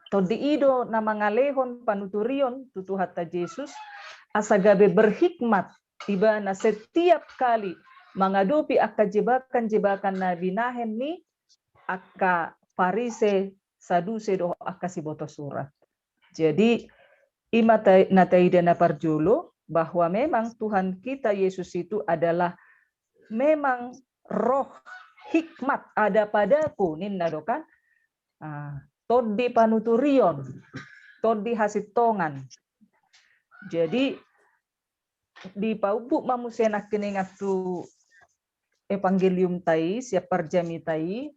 to di ido na mangalehon panuturion tutu hatta Yesus, asagabe berhikmat tiba na setiap kali menghadapi akka jebakan-jebakan na binahen ni akka Farise Saduse do akka siboto surat. Jadi imata nataida na parjolo bahwa memang Tuhan kita Yesus itu adalah memang roh hikmat ada padaku ninna do kan. Todi panuturion, todi hasitongan. Jadi di paubuk mamusenak keningat tu evangelium tai siap perjami tai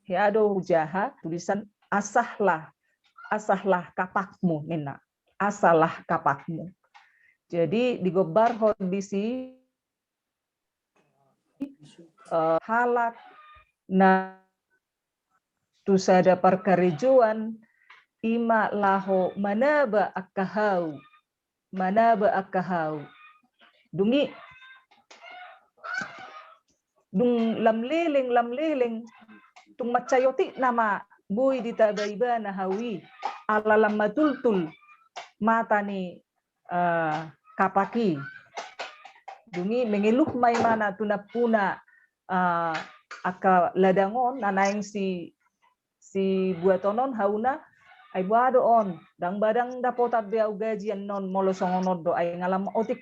hiado jaha tulisan asahlah kapakmu ninna, asalah kapakmu. Jadi digobar hodisi halak na tusada perkarejuan ima laho manaba akahau dungi dung lamliling tung macayoti nama bui ditabaiba na hawi alalam matultul mata ni kapaki dungi mengeluh may mana tunapuna aka ladangon nanaing si buatonon hauna ay buado on dang badang dapotat biau gajian non molosongonod do ay ngalam otik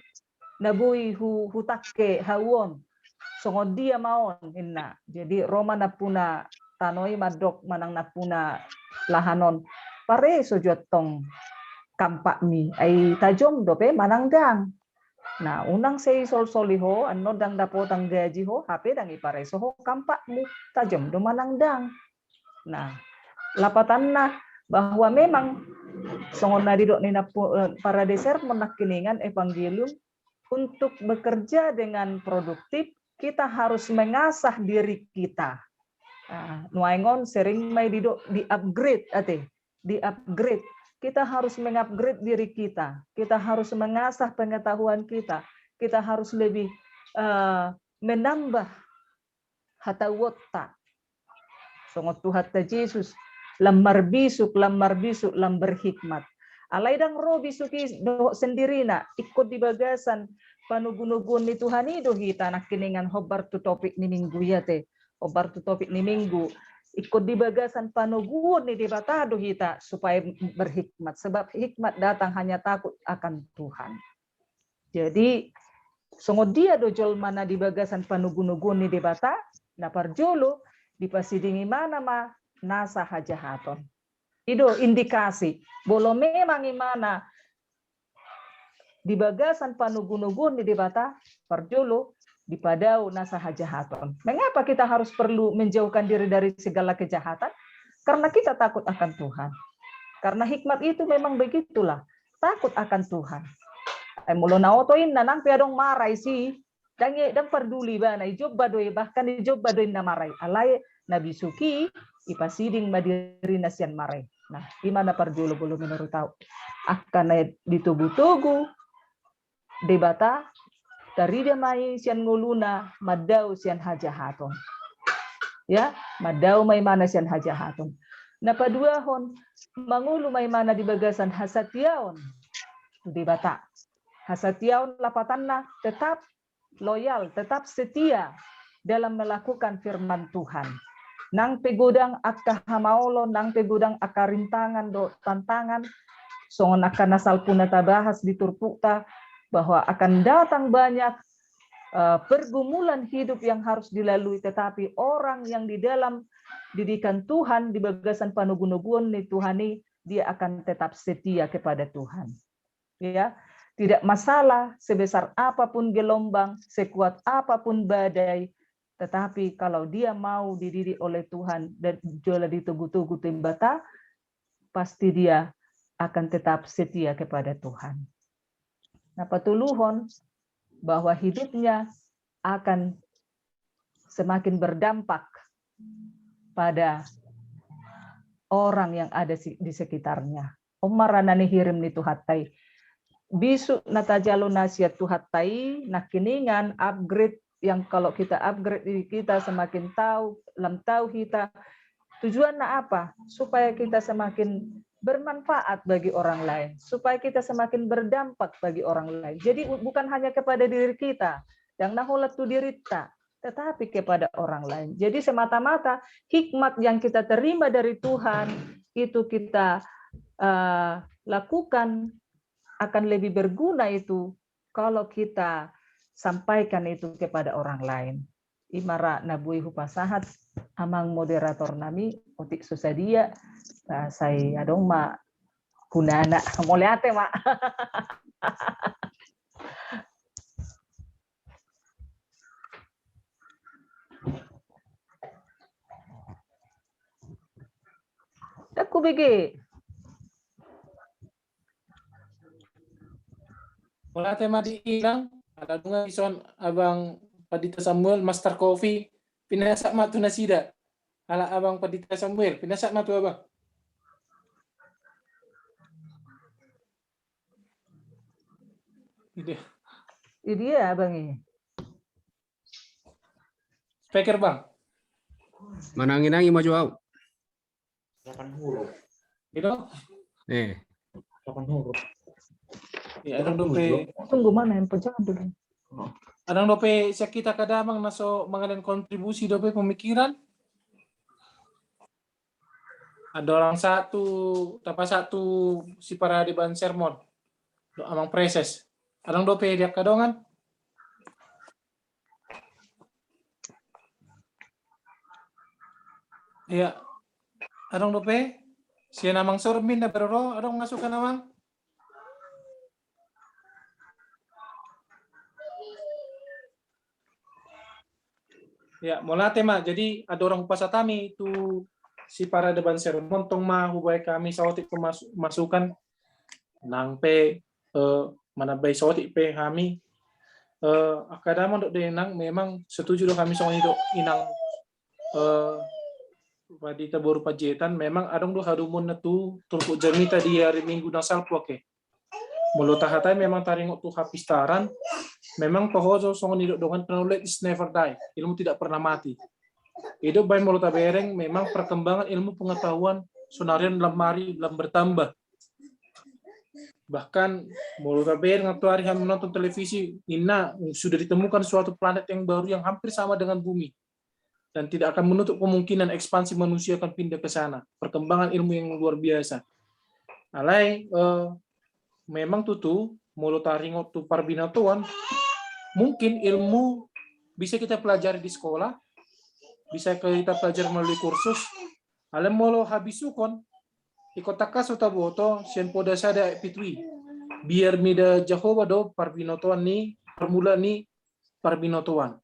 nabui hutakke hawon songod dia maon inna. Jadi Roma napuna tanoi madok manang napuna lahanon pare sojotong kampak mi ay tajom dope mananggang. Nah, unang sei sol-soliho, ano dang dapotang gaji ho, hape dang ipareso ho, kampak mu tajam do manangdang. Nah, lapatan na bahwa memang songon na didok ni para deser menakiningan evangelium untuk bekerja dengan produktif, kita harus mengasah diri kita. Nuaingon sering may didok di-upgrade ate, di-upgrade. Kita harus mengupgrade diri kita. Kita harus mengasah pengetahuan kita. Kita harus lebih menambah hatawota. Songot Tuhatta Yesus lamar bisuk lam berhikmat. Alaidang ro bisuki do sendirina ikut di bagasan panugunugun ni Tuhan itu kita nak kiningan hobar tu topik ni minggu ya te. Hobar tu topik ni minggu. Ikut di bagasan panuguan ni dibatado kita supaya berhikmat. Sebab hikmat datang hanya takut akan Tuhan. Jadi songod dia dojol mana di bagasan panugunugun ni dibata, na parjolo di pasidingi mana ma nasa hajahaton. Itu indikasi bolo memang imana di bagasan panugunugun ni dibata parjolo di padau nasa hajahaton. Mengapa kita harus perlu menjauhkan diri dari segala kejahatan? Karena kita takut akan Tuhan. Karena hikmat itu memang begitulah, takut akan Tuhan. Mulo naotoin nanang piadong maray si dan peduli ba na ijob badoy bahkan ijob badoy na maray. Alay nabisuki ipasiding madiri na siyan maray. Nah, di mana parjulo bolo menurut tahu akan ditugu-tugu debata dari damai sian nguluna madau sian hajahaton. Ya, madau may mana sian hajahaton. Napaduahon mangulu may mana di bagasan hasatiaon. Di bata. Hasatiaon lapatan na tetap loyal, tetap setia dalam melakukan firman Tuhan. Nang pegudang akka hamaolo, nang pegudang akka rintangan do tantangan, songon akan nasal puna tabahas di turpukta bahwa akan datang banyak pergumulan hidup yang harus dilalui, tetapi orang yang di dalam didikan Tuhan di bagasan panugunugun ni Tuhani, dia akan tetap setia kepada Tuhan. Ya, tidak masalah sebesar apapun gelombang, sekuat apapun badai, tetapi kalau dia mau dididik oleh Tuhan dan jola ditugu-tugu timbata, pasti dia akan tetap setia kepada Tuhan. Nah, patuluhon bahwa hidupnya akan semakin berdampak pada orang yang ada di sekitarnya. Omaranani hirim ni Tuhatai. bisu natajalo nasihat tuhat tai nakiningan upgrade yang kalau kita upgrade diri kita semakin tahu kita tujuan apa supaya kita semakin bermanfaat bagi orang lain, supaya kita semakin berdampak bagi orang lain. Jadi bukan hanya kepada diri kita yang nahulat tu dirita, tetapi kepada orang lain. Jadi semata-mata hikmat yang kita terima dari Tuhan itu kita lakukan akan lebih berguna itu kalau kita sampaikan itu kepada orang lain. Imara nabui hupasahat amang moderator nami otik susadia saya adong ma kunana moleate ma. Aku bege. Wala tema di ilang, ada dunga ison abang Padita Samuel Master Coffee pinasak matu nasida. Ala abang Padita Samuel pinasak matu abang. Ini ya abang ini. Speaker bang. Mananginangi maju au. Itu? Ya, adang dope. Tunggu mana yang jangan dulu. Adang dope siya kita kadamang naso mengalami kontribusi dope pemikiran. Ada orang satu si para di ban sermon. Do amang preses. Adang dope dia kadongan. Ya. Adang dope siya namang sormin na pero adang masuk ka namang. Ya, mula tema. Jadi ada orang pasatami itu si para deban sermon tong mahubay kami sa otik masukan nang pe manabay sa otik pe kami akadama dok denang memang setuju do kami sa do inang Padita baru pajetan memang adong do hadumun na tu turku jamita di hari Minggu na salpo ke. Mulut tahatai memang taringok tu hapistaran. Memang pohozo songon hidup dengan knowledge is never die. Ilmu tidak pernah mati. Hidup by mulut bereng memang perkembangan ilmu pengetahuan sunarian lemari bertambah. Bahkan mulut bereng atau hari menonton televisi Nina sudah ditemukan suatu planet yang baru yang hampir sama dengan bumi dan tidak akan menutup kemungkinan ekspansi manusia akan pindah ke sana. Perkembangan ilmu yang luar biasa. Alai memang tutu mulut taringot tu parbinatuan mungkin ilmu bisa kita pelajari di sekolah, bisa kita pelajari melalui kursus. Alam molo habisukon ikotaka sota boto sian poda sada pitui. Biar mida Jehovah do parbinatuan ni permula ni parbinatuan.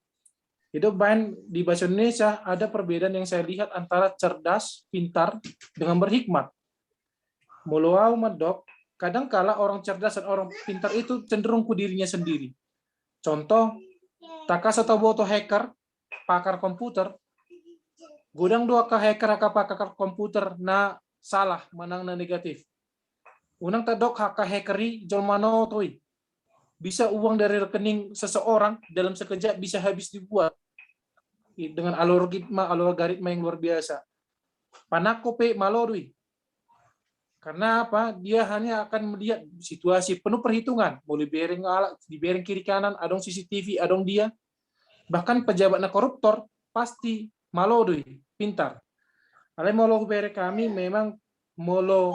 Itu bahan di bahasa Indonesia ada perbedaan yang saya lihat antara cerdas, pintar dengan berhikmat. Moloau madok kadangkala orang cerdas dan orang pintar itu cenderung ku dirinya sendiri. Contoh, takas atau boto hacker, pakar komputer, gudang dua ka hacker ka pakar komputer na salah, manang na negatif. Unang tadok haka hackeri jol manotoi. Bisa uang dari rekening seseorang dalam sekejap bisa habis dibuat dengan algoritma yang luar biasa. Panakope malorui. Karena apa? Dia hanya akan melihat situasi penuh perhitungan. Mau di bearing kiri kanan, adong CCTV, adong dia. Bahkan pejabat na koruptor pasti malodui, pintar. Alai molo bere kami memang molo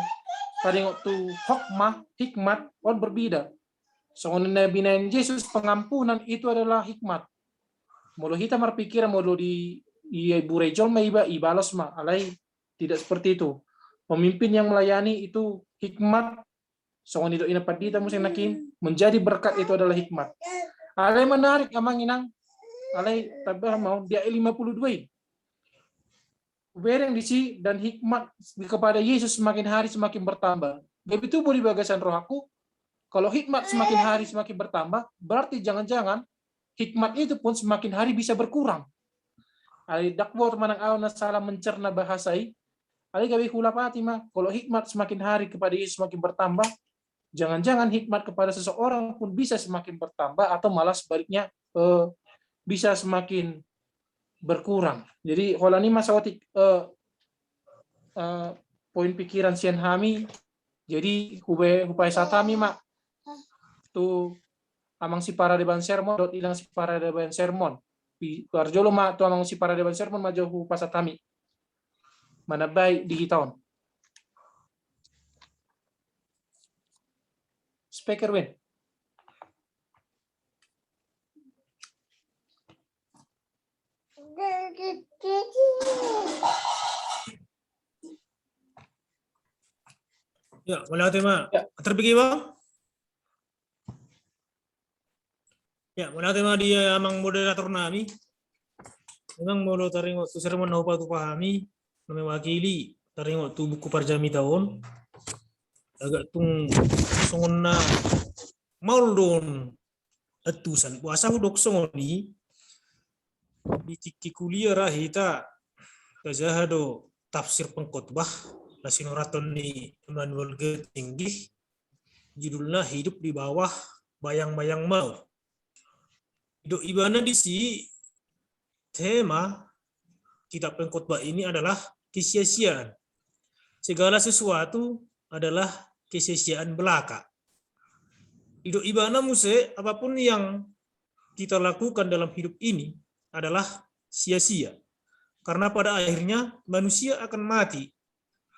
paling tu hikmat on berbeda. Soalnya Nabi Yesus pengampunan itu adalah hikmat. Molo kita berpikiran molo di burejol maiba ibalos ma alai tidak seperti itu. Pemimpin yang melayani itu hikmat. Soalnya itu ina padita musim nakin menjadi berkat itu adalah hikmat. Alai menarik amang inang. Alai tabah mau dia 52. Bereng disi dan hikmat kepada Yesus semakin hari semakin bertambah. Begitu boleh bagasan roh aku. Kalau hikmat semakin hari semakin bertambah, berarti jangan-jangan hikmat itu pun semakin hari bisa berkurang. Ali dakwo manang aw na salah mencerna bahasai. Ali gawi hula pati mah. Kalau hikmat semakin hari kepada Yesus semakin bertambah, jangan-jangan hikmat kepada seseorang pun bisa semakin bertambah atau malah sebaliknya bisa semakin berkurang. Jadi holani masawatik poin pikiran sian hami, jadi hupai satami mak tu amang si para deban sermon dot ilang si para deban sermon Arjolo mak tu amang si para deban sermon majohu pasatami mana baik di hitaon speaker win. Ya, wala tema. Ya. Terbigi bang? Ya, wala tema dia amang moderator nami. Memang mau taringo tu sermon na upa tu pahami, na mewakili taringo tu buku parjami tahun. Agak tung songon na maulon atusan puasa udok songoni di ciki kuliah rahita kajahado tafsir pengkhotbah la sinuraton ni Emmanuel tinggi judulnya hidup di bawah bayang-bayang mau. Hidup ibana di si tema kitab pengkhotbah ini adalah kesia-siaan. Segala sesuatu adalah kesia-siaan belaka. Hidup ibana muse apapun yang kita lakukan dalam hidup ini adalah sia-sia. Karena pada akhirnya manusia akan mati.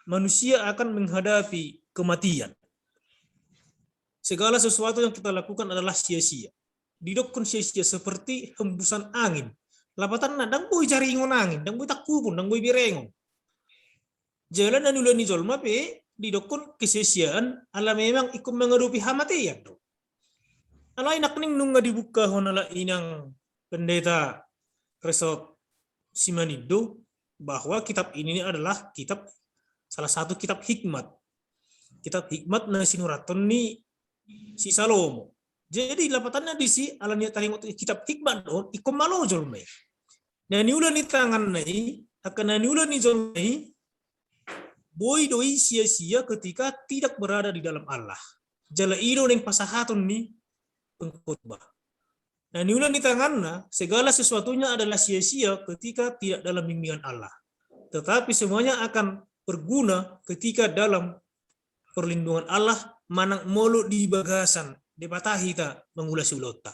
Manusia akan menghadapi kematian. Segala sesuatu yang kita lakukan adalah sia-sia. Didokun sia-sia seperti hembusan angin. Lapatan na dang boy cari ingon angin, dang boy takupun, dang boy birengong. Jalan dan ulani jolma pe didokun kesia-siaan ala memang ikut menghadapi hamatian. Ala inak ning nung dibuka honala inang pendeta Resort Simanido bahwa kitab ini adalah kitab salah satu kitab hikmat. Kitab hikmat na sinuraton ni si Salomo. Jadi lapatannya di si alanya taringot kitab hikmat don ikom malo jolme. Na niulan ni tangan nai akan niulan ni jolme boy doi sia-sia ketika tidak berada di dalam Allah. Jala ino ning pasahaton ni pengkhotbah. Nah, niulan di tangannya segala sesuatunya adalah sia-sia ketika tidak dalam bimbingan Allah. Tetapi semuanya akan berguna ketika dalam perlindungan Allah manang molo di bagasan di patahita mengulas ulota.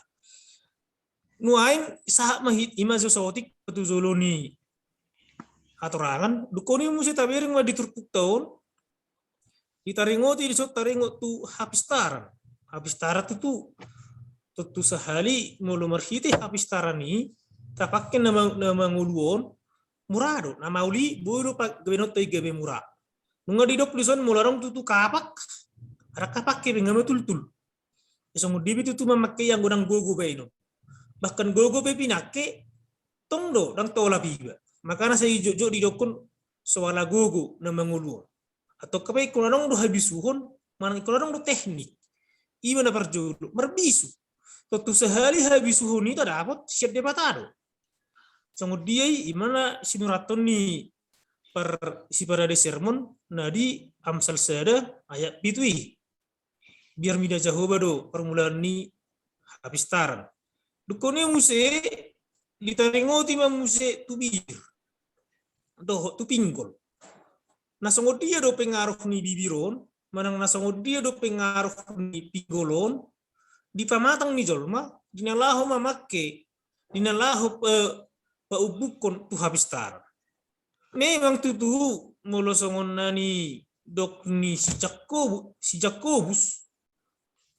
Nuain sahak mahit imazo saotik petuzoloni aturangan dukoni musi tabering ma diturpuk tahun ditaringoti disot taringot tu hapistaran. Hapistaran itu tentu sehali mulu marhiti hapistaran ni tapakin nama nguluon murado nama uli buru pak gebenot tay gebe murah nunga didok lison mularong tutu kapak ada kapak ke bengame tul isong dibi tutu memakai yang godang gogo beino bahkan gogo be pinake tongdo dang tola biba makana saya jojo didokun soala gogo nama nguluon atau kapai kulanong do habisuhon manang kulanong do teknik iba na parjolo merbisu tentu sehari habis suhu ini tak dapat siap debatado. Kemudian imana sinuraton ni si para de sermon nadi amsal sada ayat pitui. Biar mida jauh bado permulaan ni habis taran. Dukone muse ditaringoti ma muse tubir. Do tu pinggol. Nasongod dia do pengaruh ni bibiron, manang nasongod dia do pengaruh ni pinggolon. Di pamatang ni jolma dinalaho mamake dinalaho paubukon tu habistar memang tutu molosongon nani dok ni si Jakobus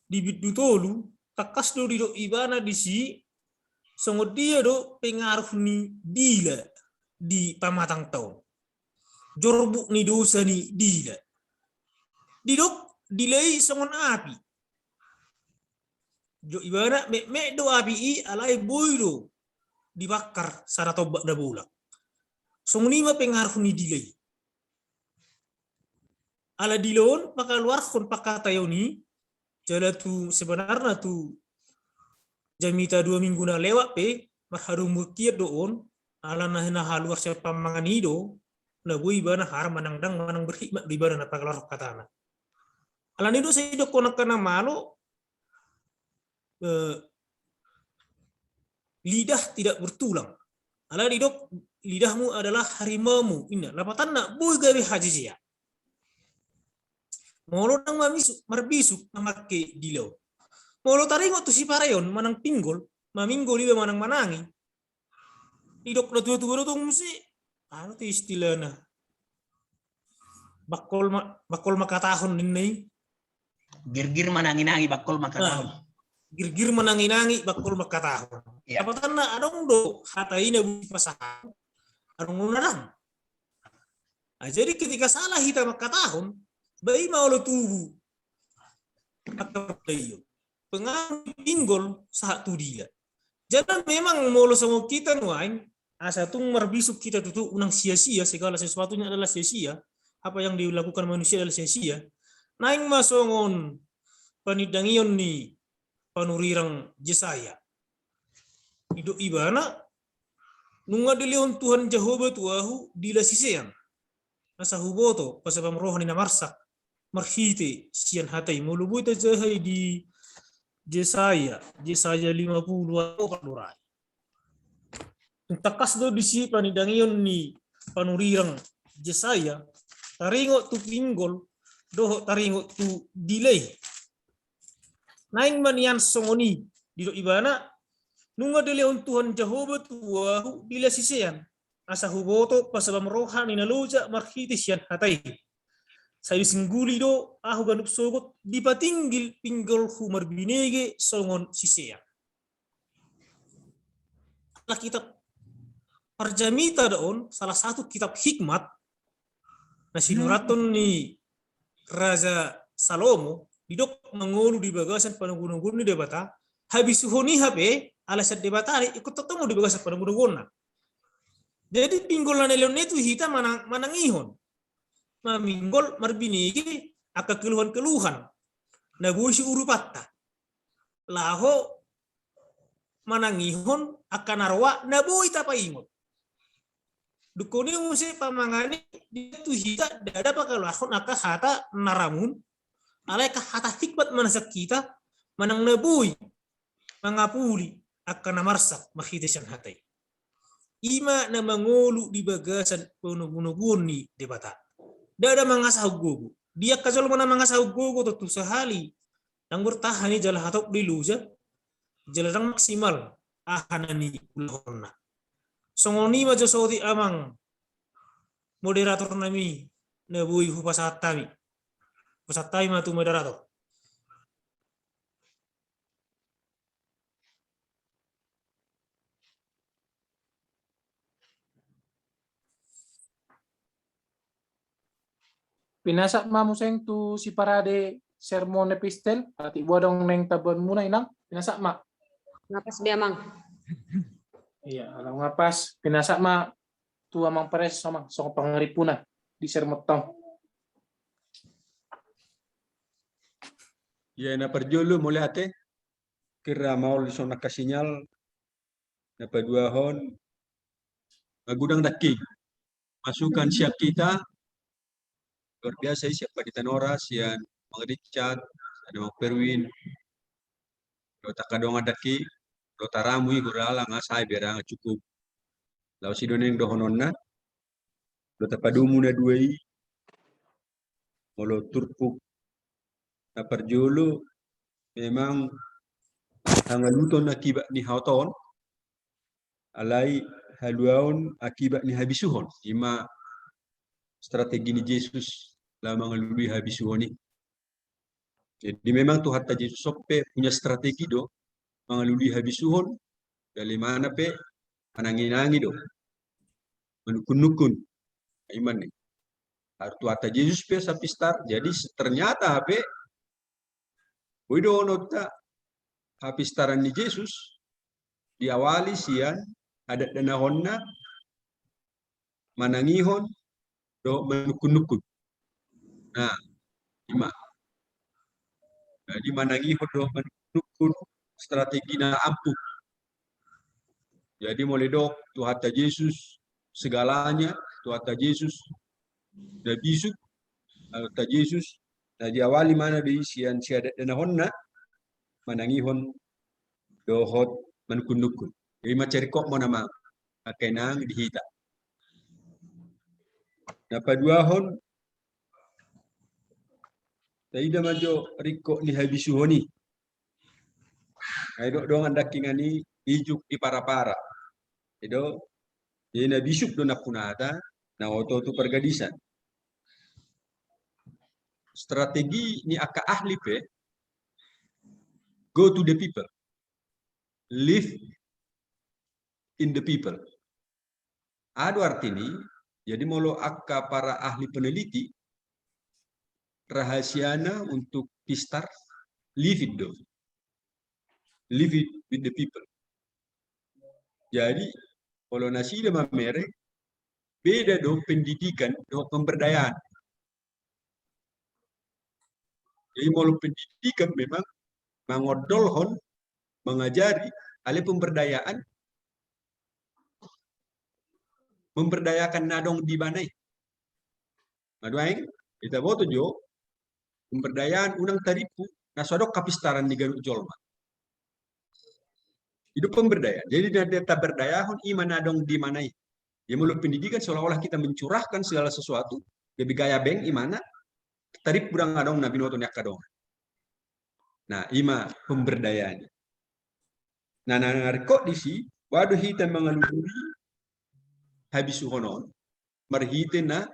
di bidutolu takas do di do ibana di si songod dia do pengaruh ni dila di pamatang tahun jorbuk ni dosa ni dila didok dilai songon api jo ibana me do api alai boydo dibakar sara toba da bola songni ma pengaruh ni dilai ala dilon maka luar kon pakata yoni jala tu sebenarnya tu jamita 2 minggu na lewat pe marharum mukiat doon ala na haluar sa pamanganido na boy ibana har manangdang manang berhikmat di ibana na paglarok katana Alan itu saya dok konak kena malo lidah tidak bertulang. Alan dok lidahmu adalah harimaumu. Inna lapatan nak boy gawe haji sia. Molo nang marbisuk namake dilaw. Molo taringo tu si parayon manang pinggol, maminggol iba manang manangi. Idok na tuwa-tuwa tong musi. Ano ti istilahna? Bakol makatahon ninay. Girgir mananginangi bakol makatahon. Girgir mananginangi bakol makatahon. Ya. Apatan na anong do hatai na pasahan. Anong unarang? Jadi ketika salah kita makatahon, bayi maulo tubuh. Akapayo. Pengaruh pinggol saat tu dia. Jadi memang maulo sama kita nuain, asa tung marbisuk kita tutu unang sia-sia, segala sesuatunya adalah sia-sia. Apa yang dilakukan manusia adalah sia-sia. Naing masongon panidangion ni panurirang Jesaya. Hidup ibana nunga dilion Tuhan Jehovah tuahu dila sisean. Asa huboto pasabam rohani na marsak marhite sian hatai mulubuita jahai di Jesaya 50 kalurai. Takas do disi panidangion ni panurirang Jesaya taringo tu pinggol doho taringo tu delay. Naing manian songoni dilo ibana nunga deleon Tuhan Jehovah tuahu dila sisean asa huboto pasabam rohani na loja marhite sian hatai. Saya singguli do ahu ganup sogot dipatinggil pinggol humar binege songon sisean. Lah kitab Parjamita daon salah satu kitab hikmat na sinuraton ni Raja Salomo didok mengulu di bagasan panunggun-unggun ni debata habis suhoni hape alasan debatari ikut ketemu di bagasan panunggun-unggun. Jadi pinggol na nelon itu hita manangihon. Maminggol marbinigi aka keluhan-keluhan na buisi urupatta. Laho manangihon akan narwa na bui tapaingot. Dukoni musi pamangani itu hita dada pakalahon aka hata naramun alai ka hata hikmat manasak kita manang nabui mangapuli akan namarsak mahitisan hatai. Ima na mangulu di bagasan penugun ni debata. Dada mangasah gogo. Dia kajol mana mangasah gogo tu sehali. Nang bertahan ni jalan hatok di luja. Jalan maksimal ahanani ulahonna. Songoni majo saudi amang moderator nami nabui hupasatami. Pasatami matu moderator. Pinasak mamuseng tu si parade sermon epistel ati bodong neng tabon muna inang pinasak ma. Ngapas dia mang. Iya, alam ngapas pinasak ma tu amang pares sama song pangaripuna di sermon tong. Ya na perjolo mulai ate kira mau lison nakasinyal na paduahon magudang daki masukan siap kita luar biasa siap Pak Nora sian Mang Richard ada Mang Perwin Dota kadong daki Dota ramui gurala ngasai berang cukup lau sidoneng dohononna Dota padumu na duai molo turpuk na perjolo memang hangaluton akibat ni hauton alai haluaon akibat ni habisuhon ima strategi ni Yesus lah mengalui habisuhon ni. Jadi memang Tuhan ta Yesus sope punya strategi do mengalui habisuhon dari mana pe ananginangi do menukun-nukun iman ni. Harus Tuhan ta Yesus pe sapistar jadi ternyata pe wido ta hapistaran ni Yesus diawali sian adat danahonna manangihon do menukun-nukun. Nah, lima. Jadi manangihon do menukun strategi na ampuh. Jadi mulai dok Tuhan ta Yesus segalanya Tuhan ta Yesus da bisuk ta Yesus Na di awali mana di sian siadat dana honna manangihon dohot manukun-nukun. Jadi macari kok mo nama akenang dihita. Na paduahon taida majo riko ni habisuhoni. Aido dongan dakingani ijuk di para-para. Ido na bisuk do napunata na oto tu pergadisan. Strategi ni aka ahli pe go to the people. Live in the people. Adu artini, jadi molo akka para ahli peneliti, rahasiana untuk pistar, live it do. Live it with the people. Jadi, kalau nasi dia mamere, beda do pendidikan, do pemberdayaan. Jadi molo pendidikan memang mengodolhon, mengajari, ale pemberdayaan, memberdayakan nadong di banai. Maduaing, kita boto jo, pemberdayaan unang taripu, nasodok kapistaran di Garut Jolma. Itu pemberdayaan. Jadi data berdayahon iman nadong di manai. Ya mulut pendidikan seolah-olah kita mencurahkan segala sesuatu. Lebih gaya beng imana, tarip kurang nadong nabi noto nyakadong. Nah, ima pemberdayaan. Nah, kok di si, waduh hitam mengaluri habis suhonon, marhite na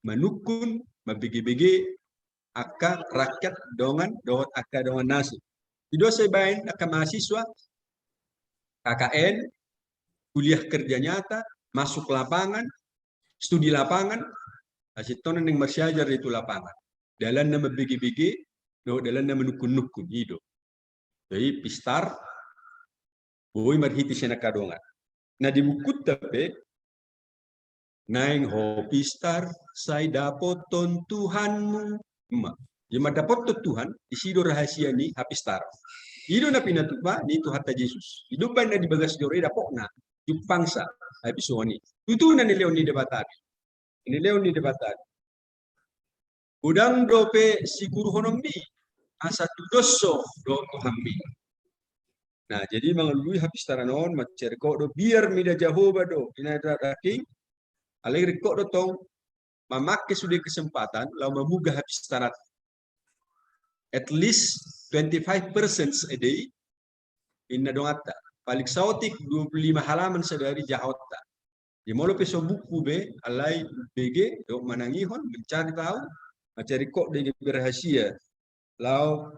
manukun, mabege-bege, aka rakyat dongan, dohot aka dongan nasi. Itu sebain aka mahasiswa, KKN, kuliah kerja nyata, masuk lapangan, studi lapangan, asitonan yang masyajar itu lapangan. Dalam nama bege-bege, dalam nama nukun-nukun, hidup. Jadi pistar, boy marhiti siya nakadongan. Na di bukut tapi, naing ho pistar, say dapoton Tuhanmu. Yung madapot to Tuhan, isido rahasia ni hapistar. Ido na pinatupa ni Tuhan ta Jesus. Ido ba na di bagas dore dapok na, yung pangsa, hapisoni. Tutu na ni Leon ni debatari. Ni Leon ni debatari. Udang dope siguro honombi, asa tudoso do Tuhambi. Nah, jadi mengalui hapistaranon macerko do biar mida Jehovah do inada raking alegri kok do tong memakai sudah kesempatan lalu memugah hapistarat at least 25% a day inna dongata paling sautik 25 halaman sedari jahota di molo peso buku be alai BG do manangihon mencari tahu mencari kok dengan berhasia lalu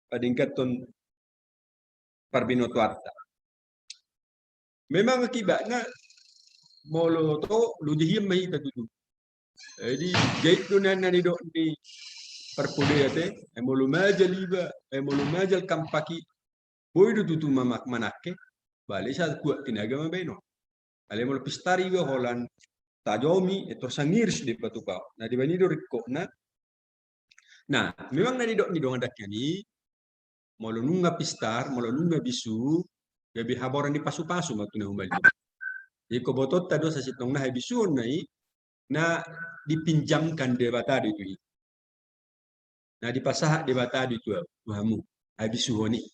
padingkaton Parbinoto Arta. Memang akibatnya molo to ludihim mai tatutu. Jadi gate tu nana ni dok ni perpudeyate molo majal iba molo majal kampaki boy do tutu mamak manake balik sa kuat tinaga mabeno. Ale molo pistari go holan tajomi eto sangirs di patupa. Nah di bani do rikko na. Nah, memang nani dok ni dong adaknya ni molo nunga pistar, molo nunga bisu, gabi haboran di pasu-pasu matuna humbali. Iko botot tado sa sitong na bisu nai na dipinjamkan debata itu. Nah dipasah debata itu tuhamu bisu honi.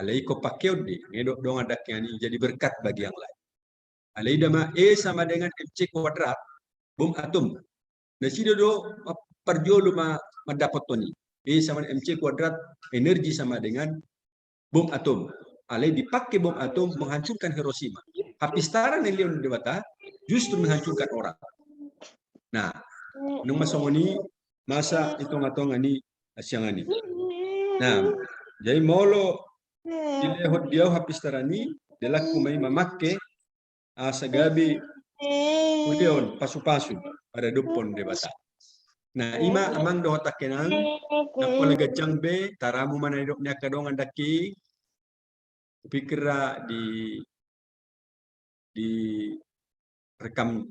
Alai ko pakeo de ngedok dong adaknya ni jadi berkat bagi yang lain. Alai dama sama dengan MC kuadrat bom atom. Nah sido do perjolo mendapat toni. Sama MC kuadrat energi sama dengan bom atom. Alai dipakai bom atom menghancurkan Hiroshima. Hapistaran yang Leon debata justru menghancurkan orang. Nah, nung masongoni masa itong-atong ani asyang ani. Nah, jadi molo dilehot dia hapistarani delaku may mamakke sa gabi ulion pasu-pasu pada dupon debata. Nah, ima amang do takenang napolaga jangbe taramu mana idok nya kadongan daki pikira di rekam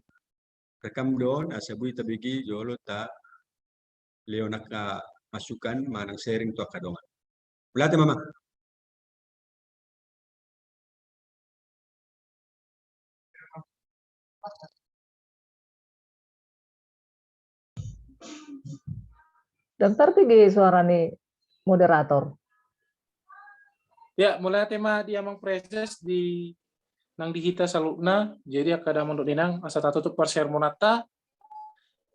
don asabui tabigi jolo ta leonaka masukan manang sharing to kadongan. Ulate mama. Daftar tinggi suara nih moderator. Ya, mulai tema di amang preses di nang dihita salukna, jadi akada mondok dinang asa tutup persermonata,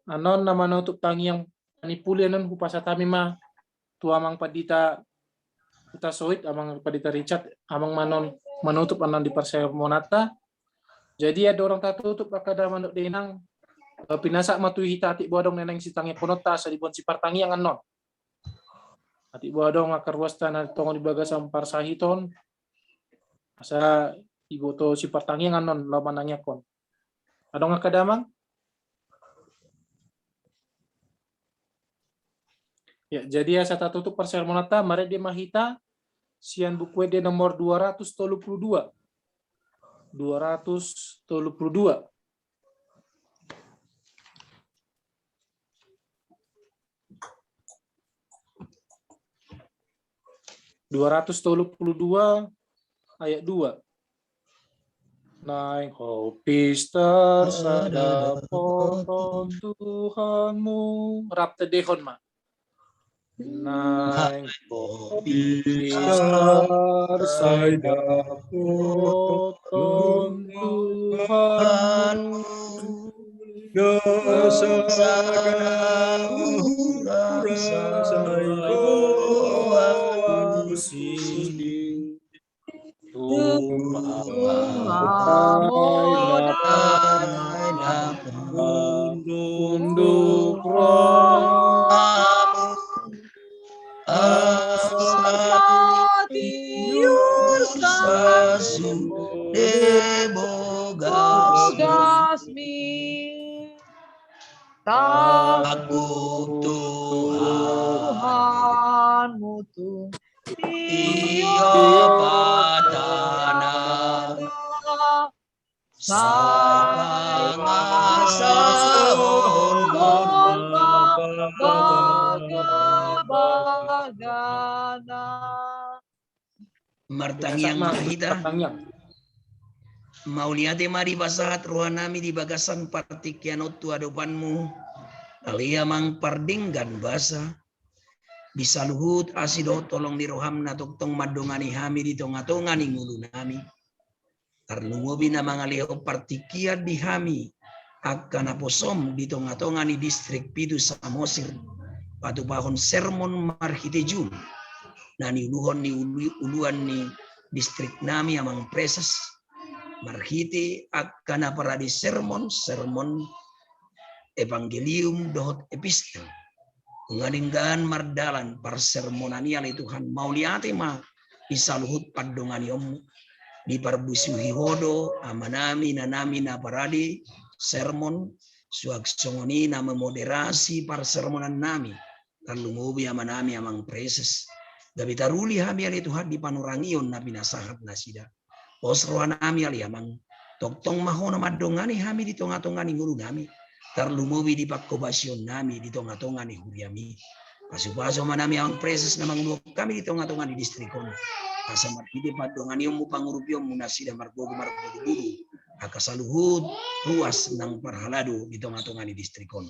anon nama nutup tangi yang manipuli anon hupasa tami ma, tu amang padita kita soit, amang padita Richard, amang manon menutup anon di persermonata, jadi ada orang tutup akada mondok dinang, pinasak matu hita atik bodong neneng si tangi ponota sa dibon si partangi yang anon. Atik bodong akar wasta na tongon di bagas ampar sahiton, asa ibu to si partangi yang anon lawan nanya kon. Adong akadamang? Ya, jadi asa tutup persermonata mare de mahita sian buku de nomor 232. 232. Ayat 2. Naik hopis tersada pohon Tuhanmu. Rap tedehon ma. Naik hopis tersada pohon Tuhanmu. Unduk Aku Tuhanmu Tuhan padana sai martangiang mahita mau lihat mari basahat rohanami di bagasan partikianot tu adopanmu alia mang pardinggan basa bisa luhut asido tolong di rohamna toktong madongani hami di tonga-tongani ngulu nami tarlungobi na mga liho partikia di hami akan aposom di tonga-tongani distrik Pidu Samosir patupahon sermon marhitejum nani uluhon ni uluan ni distrik nami amang presas marhite akan aparadi sermon evangelium dohot epistel nganinggan mardalan parsermonania li Tuhan mau liate ma isaluhut padongani om di parbusuhi hodo amanami nanami na paradi sermon suag songoni na memoderasi parsermonan nami kalungobi amanami amang preses gabi taruli hami ali Tuhan di panurangion na binasahat nasida osrohanami ali amang toktong mahona madongani hami di tonga-tongani ngulu nami tarlumowi di pakobasyon nami di tonga-tongani huriami pasu-pasu manami ang preses na mangulok kami di tonga-tongani distrikon asamat hidi padongani yung mupangurupiyong munasida margogo buru akasaluhud ruas ng parhalado di tonga-tongani distrikon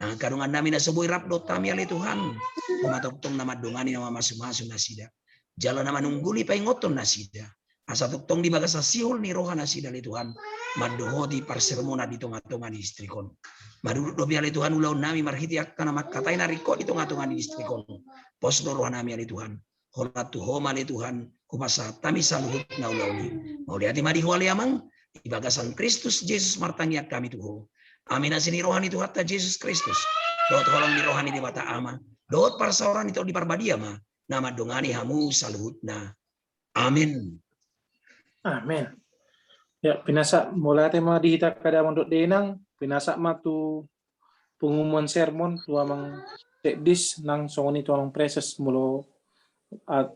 ang kadungan namin na suboy rapdot kami ali Tuhan kumatoktong na madongani na mamasu-masu nasida jalan na manungguli paingoton nasida asa toktong di bagas sa siol ni roha nasida li Tuhan madohoti parsermona di tonga-tonga di distrikon madudut dobi ali Tuhan ulaw nami marhiti akan makatay na riko di tonga-tonga di distrikon pos roha nami ali Tuhan holat tu homa ali Tuhan kumasa tami saluhut na ulaw ni mau lihat madi huali amang di bagasan Kristus Yesus martangiak kami tuho amin asini rohani Tuhan ta Yesus Kristus dot holong di rohani di bata ama dot parsauran itu di parbadia ma nama dongani hamu saluhut na amin. Amin. Ya, pinasa mulai tema dihita kada mondok denang, pinasa matu pengumuman sermon tu amang tekdis nang songoni tu amang preses mulo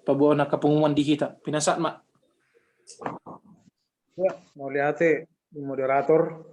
pabuo na pengumuman dihita. Pinasa mak. Ya, mau lihat moderator